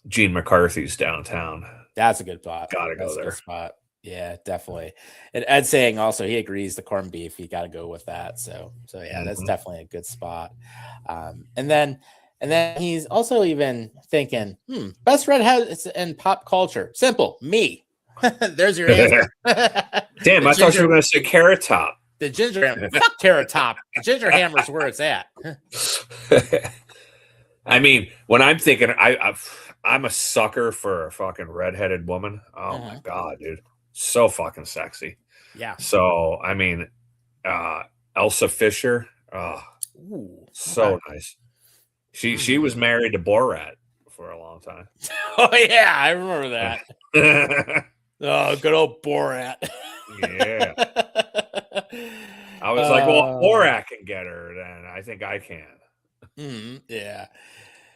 Gene McCarthy's downtown. That's a good spot. Gotta go there. A good spot. Yeah, definitely. And Ed saying also he agrees the corned beef, you got to go with that. So yeah, that's definitely a good spot. And then he's also even thinking, best redheads in pop culture. Simple, me. There's your answer. Damn, I thought you were going to say Carrot Top. The ginger hammer. Fuck Carrot Top. The ginger hammer's where it's at. I mean, when I'm thinking, I'm a sucker for a fucking redheaded woman. Oh my god, dude. So fucking sexy. Yeah. So I mean, Elsa Fisher. Nice. She was married to Borat for a long time. Oh yeah, I remember that. Oh, good old Borat. Yeah. I was like, well, if Borat can get her, then I think I can. Yeah.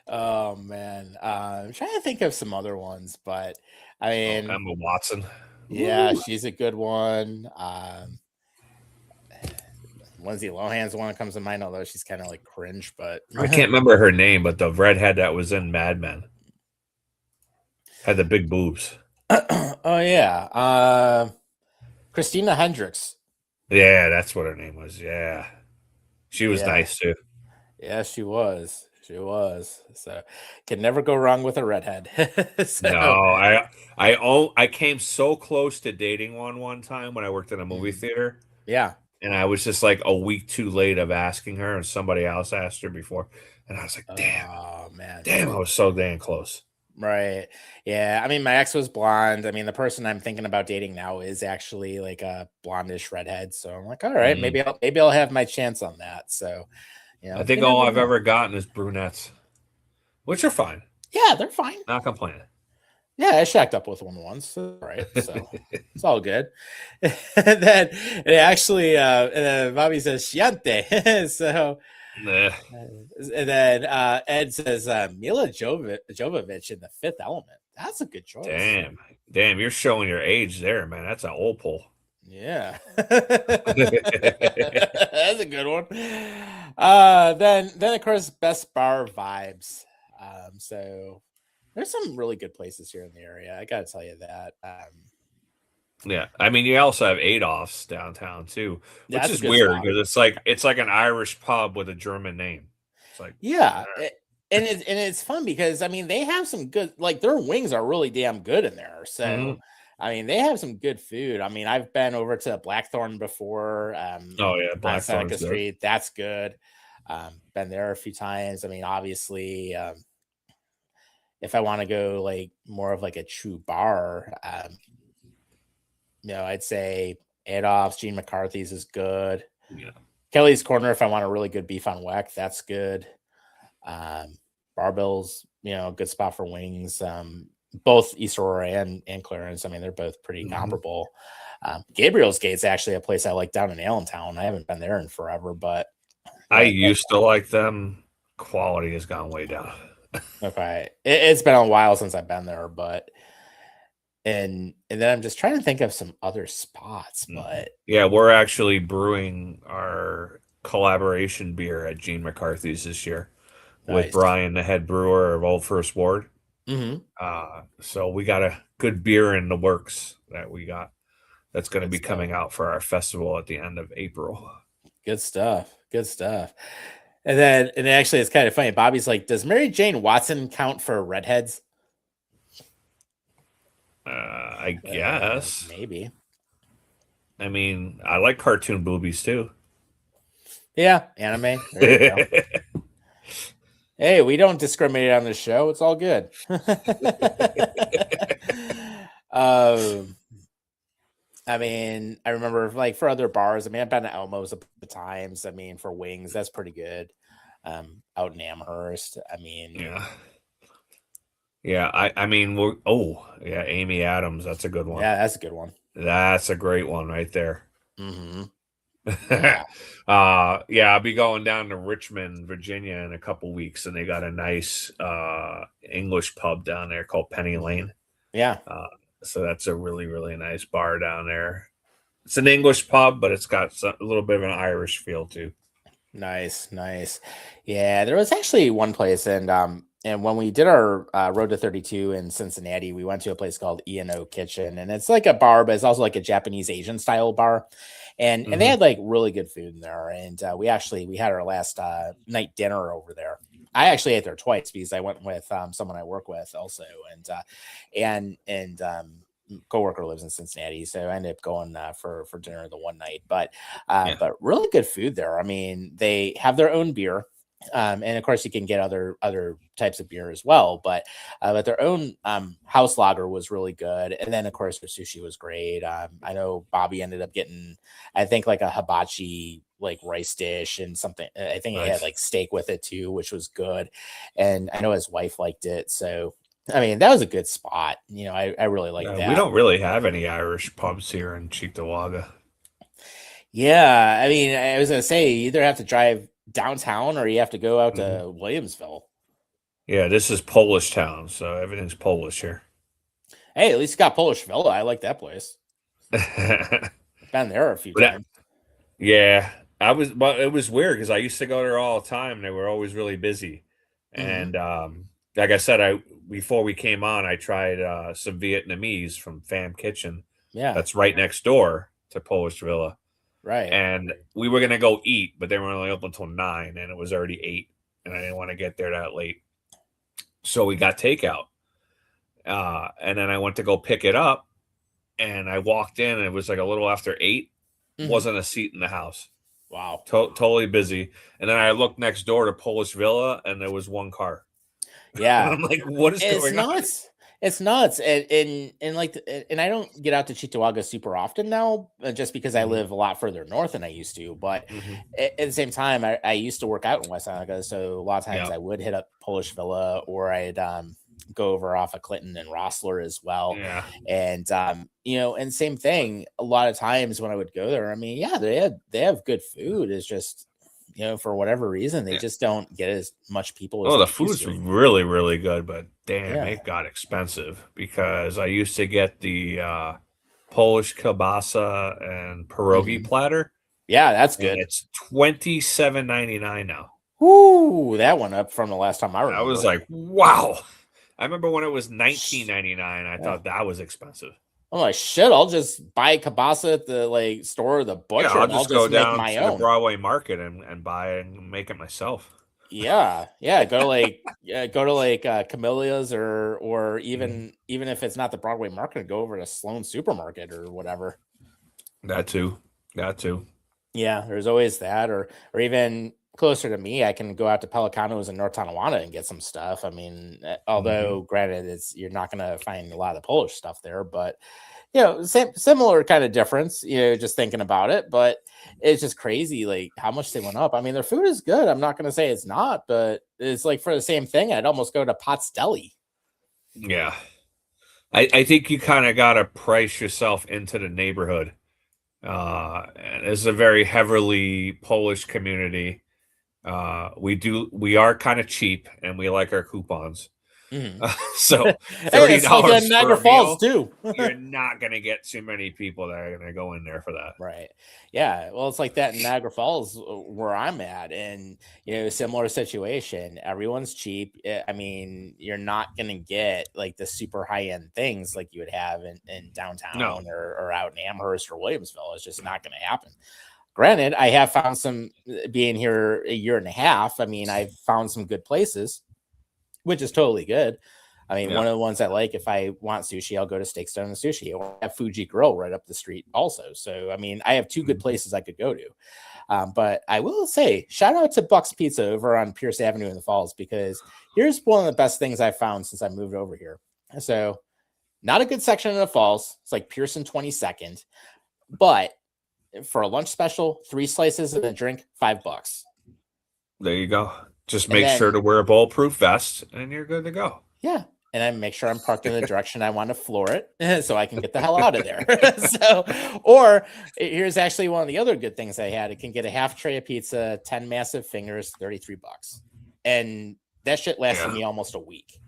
Oh man. I'm trying to think of some other ones, but I mean Emma Watson. Yeah, she's a good one. Lindsay Lohan's one that comes to mind, although she's kind of like cringe, but I can't remember her name, but the redhead that was in Mad Men had the big boobs. Oh yeah. Christina Hendricks. Yeah, that's what her name was. Yeah. She was nice too. Yeah, she was. She was. So can never go wrong with a redhead. No, I came so close to dating one time when I worked in a movie theater. Yeah. And I was just like a week too late of asking her, and somebody else asked her before. And I was like, damn. Oh man. Damn, I was so damn close. Right. Yeah. I mean, my ex was blonde. I mean, the person I'm thinking about dating now is actually like a blondish redhead. So I'm like, all right, maybe I'll have my chance on that. So I think all I've ever gotten is brunettes, which are fine. Yeah, they're fine. Not complaining. Yeah, I shacked up with one once. Right. So it's all good. And then it actually, Bobby says Chianti. So Nah. And then Ed says Mila Jovovich in The Fifth Element. That's a good choice. Damn, you're showing your age there, man. That's an old pull. Yeah. That's a good one. Then of course, best bar vibes. So there's some really good places here in the area. I gotta tell you that. Yeah, I mean, you also have Adolph's downtown too, Yeah, which that's a is good weird spot. because it's like an Irish pub with a German name. It's like, Yeah. And it's fun because I mean they have some good, like their wings are really damn good in there. So Mhm. I mean they have some good food. I mean I've been over to Blackthorn before. Oh yeah, On Blackthorn's Seneca good. Street. That's good. Been there a few times. I mean, obviously, if I want to go like more of like a true bar, I'd say Adolph's, Gene McCarthy's is good. Yeah. Kelly's Corner, if I want a really good beef on weck, that's good. Barbell's, good spot for wings. Both East Aurora and Clarence. I mean, they're both pretty comparable. Gabriel's Gate's actually a place I like down in Allentown. I haven't been there in forever, but I used to like them. Quality has gone way down. okay, it's been a while since I've been there, but and then I'm just trying to think of some other spots, but Yeah, we're actually brewing our collaboration beer at Gene McCarthy's this year with nice. Brian, the head brewer of Old First Ward. Mm-hmm. So we got a good beer in the works that's going to be stuff. coming out for our festival at the end of April. Good stuff. Good stuff. And actually, it's kind of funny. Bobby's like, "Does Mary Jane Watson count for redheads?" I guess. Maybe. I mean, I like cartoon boobies too. Yeah, anime. There you go. Hey, we don't discriminate on this show. It's all good. I mean, I remember like for other bars. I mean, I've been to Elmo's a couple times. I mean, for wings, that's pretty good. Out in Amherst. I mean, yeah. I mean, Amy Adams. That's a good one. Yeah, that's a good one. That's a great one right there. Mm-hmm. Yeah. I'll be going down to Richmond, Virginia in a couple weeks, and they got a nice English pub down there called Penny Lane. Yeah. So that's a really, really nice bar down there. It's an English pub, but it's got a little bit of an Irish feel too. Nice. Yeah, there was actually one place, and when we did our Road to 32 in Cincinnati, we went to a place called E&O Kitchen, and it's like a bar, but it's also like a Japanese Asian style bar, and they had like really good food in there, and we had our last night dinner over there. I actually ate there twice because I went with someone I work with also, and coworker lives in Cincinnati, so I ended up going for dinner the one night. But really good food there. I mean, they have their own beer, and of course you can get other types of beer as well. But their own house lager was really good, and then of course their sushi was great. I know Bobby ended up getting, I think, like a hibachi like rice dish and something. I think he had like steak with it too, which was good. And I know his wife liked it. So, I mean, that was a good spot. I really like that. We don't really have any Irish pubs here in Cheektowaga. Yeah. I mean, I was going to say, you either have to drive downtown or you have to go out to Williamsville. Yeah, this is Polish town, so everything's Polish here. Hey, at least you got Polish Villa. I like that place. Been there a few times. Yeah. It was weird because I used to go there all the time. They were always really busy. And like I said, before we came on, I tried some Vietnamese from Pham Kitchen. Yeah. That's right next door to Polish Villa. Right. And we were going to go eat, but they were only open until 9, and it was already 8. And I didn't want to get there that late. So we got takeout. And then I went to go pick it up. And I walked in, and it was like a little after 8. Wasn't a seat in the house. Wow. Totally busy. And then I looked next door to Polish Villa, and there was one car. Yeah. I'm like, what is going on? It's nuts. And I don't get out to Cheektowaga super often now, just because I live a lot further north than I used to. But at the same time, I used to work out in West Seneca, so a lot of times I would hit up Polish Villa, or I'd go over off of Clinton and Rossler as well. Yeah. And and same thing. A lot of times when I would go there, I mean, yeah, they have good food. It's just for whatever reason, they just don't get as much people. As Oh, the they used food's to. really, really good, but damn, Yeah. it got expensive because I used to get the Polish kielbasa and pierogi platter. Yeah, that's And good. it's $27.99 now. Woo, that went up from the last time I remember. I was like, wow. I remember when it was $19.99. I thought that was expensive. I'm like, shit, I'll just buy kielbasa at the store or the butcher. Yeah, I'll and just go down make my to own. the Broadway Market and buy it and make it myself. Yeah. Go to Camellia's or even if it's not the Broadway Market, go over to Sloan Supermarket or whatever. That too. Yeah, there's always that, or even closer to me, I can go out to Pelicanos in North Tonawanda and get some stuff. I mean, although granted, you're not going to find a lot of the Polish stuff there, but similar kind of difference. Just thinking about it, but it's just crazy, like how much they went up. I mean, their food is good. I'm not going to say it's not, but it's like for the same thing, I'd almost go to Pot's Deli. Yeah, I think you kind of got to price yourself into the neighborhood. And it's a very heavily Polish community. We are kind of cheap and we like our coupons. So $30 like Niagara Falls too. You're not gonna get too many people that are gonna go in there for that. Right. Yeah. Well, it's like that in Niagara Falls where I'm at, and similar situation. Everyone's cheap. I mean, you're not gonna get like the super high end things like you would have in downtown or out in Amherst or Williamsville. It's just not gonna happen. Granted, I have found some being here a year and a half. I mean, I've found some good places, which is totally good. I mean, one of the ones I like, if I want sushi, I'll go to Steakstone and Sushi, or have Fuji Grill right up the street also. So, I mean, I have two good places I could go to. But I will say, shout out to Buck's Pizza over on Pierce Avenue in the Falls, because here's one of the best things I've found since I moved over here. So, not a good section in the Falls. It's like Pierce and 22nd. But for a lunch special, 3 slices and a drink, $5. There you go. Just make sure to wear a bulletproof vest and you're good to go. Yeah. And I make sure I'm parked in the direction I want to floor it so I can get the hell out of there. Or here's actually one of the other good things I had. It can get a half tray of pizza, 10 massive fingers, $33. And that shit lasted me almost a week.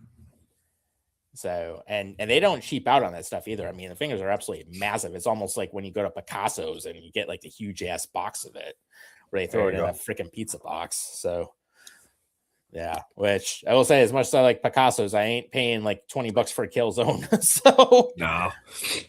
So, and they don't cheap out on that stuff either. I mean, the fingers are absolutely massive. It's almost like when you go to Picasso's and you get like the huge ass box of it, where they throw it in a freaking pizza box. So, yeah, which I will say, as much as I like Picasso's, I ain't paying like $20 for a calzone. So, no,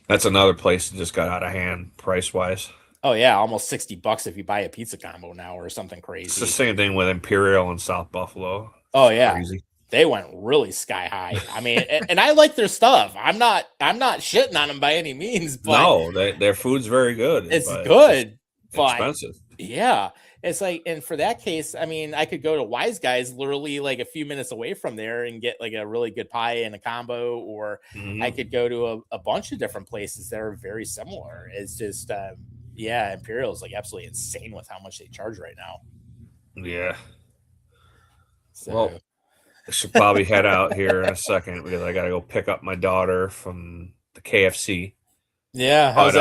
that's another place that just got out of hand price wise. Oh yeah, almost $60 if you buy a pizza combo now or something crazy. It's the same thing with Imperial and South Buffalo. Oh yeah. Crazy. They went really sky high. I mean, and I like their stuff. I'm not shitting on them by any means. But no, their food's very good. It's good, but expensive. Yeah, it's like, and for that case, I mean, I could go to Wise Guys, literally like a few minutes away from there, and get like a really good pie and a combo, or I could go to a bunch of different places that are very similar. It's just, Imperial is like absolutely insane with how much they charge right now. Yeah. So. Well, I should probably head out here in a second because I got to go pick up my daughter from the KFC. Yeah. How's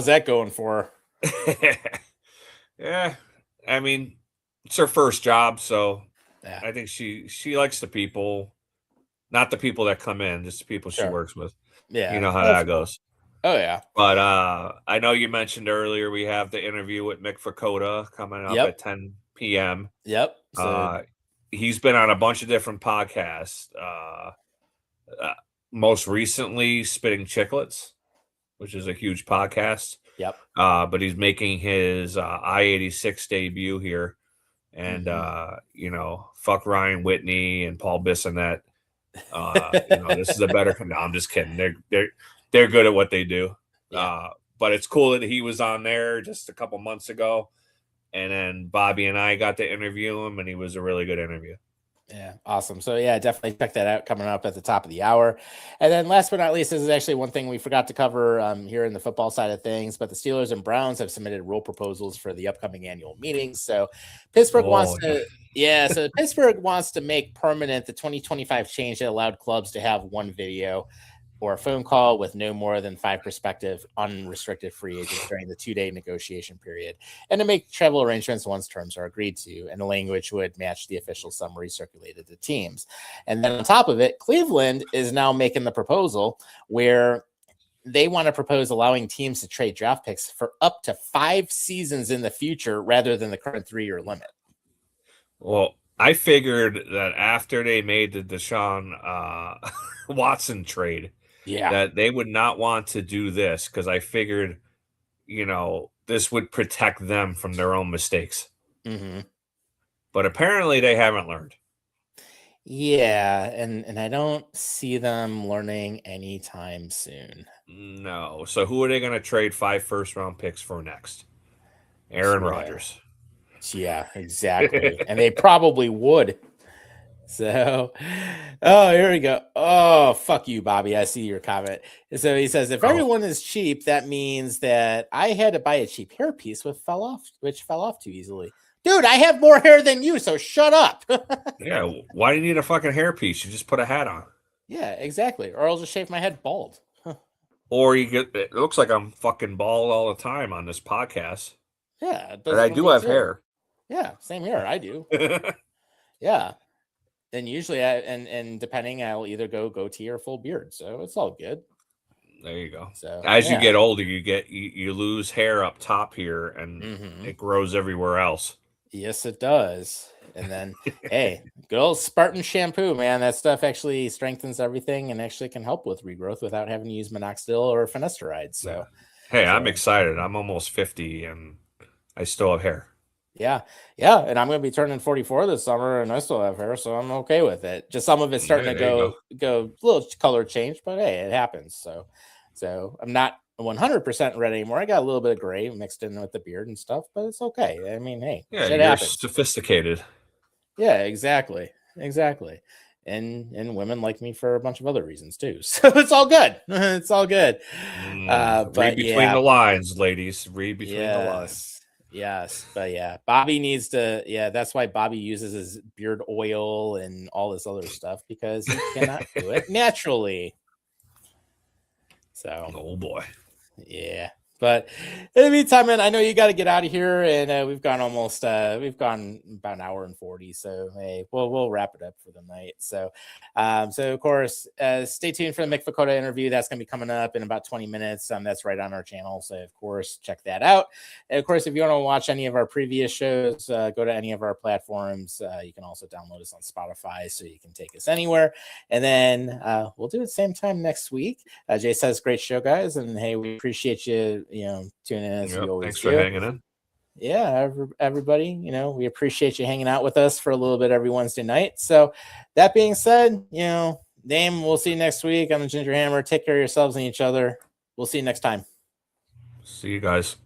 that going for her? Yeah. I mean, it's her first job. So I think she likes the people, not the people that come in, just the people she works with. Yeah. You know how that goes. Oh, yeah. But I know you mentioned earlier we have the interview with Mick Fakota coming up at 10 p.m. Yep. So, he's been on a bunch of different podcasts. Most recently, Spitting Chicklets, which is a huge podcast. Yep. But he's making his I-86 debut here. And, fuck Ryan Whitney and Paul Bissonnette. This is a better... No, I'm just kidding. They're good at what they do. Yeah. But it's cool that he was on there just a couple months ago. And then Bobby and I got to interview him, and he was a really good interview. Yeah, awesome. So, definitely check that out coming up at the top of the hour. And then last but not least, this is actually one thing we forgot to cover here in the football side of things, but the Steelers and Browns have submitted rule proposals for the upcoming annual meetings. So Pittsburgh Pittsburgh wants to make permanent the 2025 change that allowed clubs to have one video. or a phone call with no more than 5 prospective unrestricted free agents during the 2-day negotiation period, and to make travel arrangements once terms are agreed to, and the language would match the official summary circulated to teams. And then on top of it, Cleveland is now making the proposal where they want to propose allowing teams to trade draft picks for up to 5 seasons in the future rather than the current 3-year limit. Well, I figured that after they made the Deshaun Watson trade, that they would not want to do this, because I figured, this would protect them from their own mistakes. Mm-hmm. But apparently they haven't learned. Yeah, and I don't see them learning anytime soon. No. So who are they going to trade 5 first-round picks for next? Aaron Rodgers. Yeah, exactly. And they probably would. So, here we go. Oh, fuck you, Bobby. I see your comment. So he says, if everyone is cheap, that means that I had to buy a cheap hairpiece which fell off too easily. Dude, I have more hair than you, so shut up. Yeah, why do you need a fucking hairpiece? You just put a hat on. Yeah, exactly. Or I'll just shave my head bald. Or it looks like I'm fucking bald all the time on this podcast. Yeah. But I do have hair. Yeah, same here. I do. Yeah. And usually and depending, I'll either go goatee or full beard. So it's all good. There you go. So as you get older, you lose hair up top here, and it grows everywhere else. Yes, it does. And then, hey, good old Spartan shampoo, man. That stuff actually strengthens everything and actually can help with regrowth without having to use minoxidil or finasteride. So, hey, I'm excited. I'm almost 50 and I still have hair. Yeah. And I'm going to be turning 44 this summer, and I still have hair, so I'm okay with it. Just some of it's starting to go a little color change, but hey, it happens. So I'm not 100% red anymore. I got a little bit of gray mixed in with the beard and stuff, but it's okay. I mean, hey, shit happens. Sophisticated. Yeah, exactly. And women like me for a bunch of other reasons too. So it's all good. It's all good. But read between the lines, ladies. Read between the lines. Yes, but yeah, Bobby needs to. Yeah, that's why Bobby uses his beard oil and all this other stuff, because he cannot do it naturally. So, oh boy, yeah. But in the meantime, man, I know you got to get out of here, and we've gone about an hour and 40. So hey, we'll wrap it up for the night. So, so of course, stay tuned for the Mick Vukota interview. That's going to be coming up in about 20 minutes. That's right on our channel. So of course, check that out. And of course, if you want to watch any of our previous shows, go to any of our platforms. You can also download us on Spotify, so you can take us anywhere. And then we'll do it same time next week. Jay says, great show, guys, and hey, we appreciate you tuning in as you always thanks do. for hanging in. Yeah, everybody, we appreciate you hanging out with us for a little bit every Wednesday night. So that being said, Dame, we'll see you next week. I'm the Ginger Hammer. Take care of yourselves and each other. We'll see you next time. See you guys.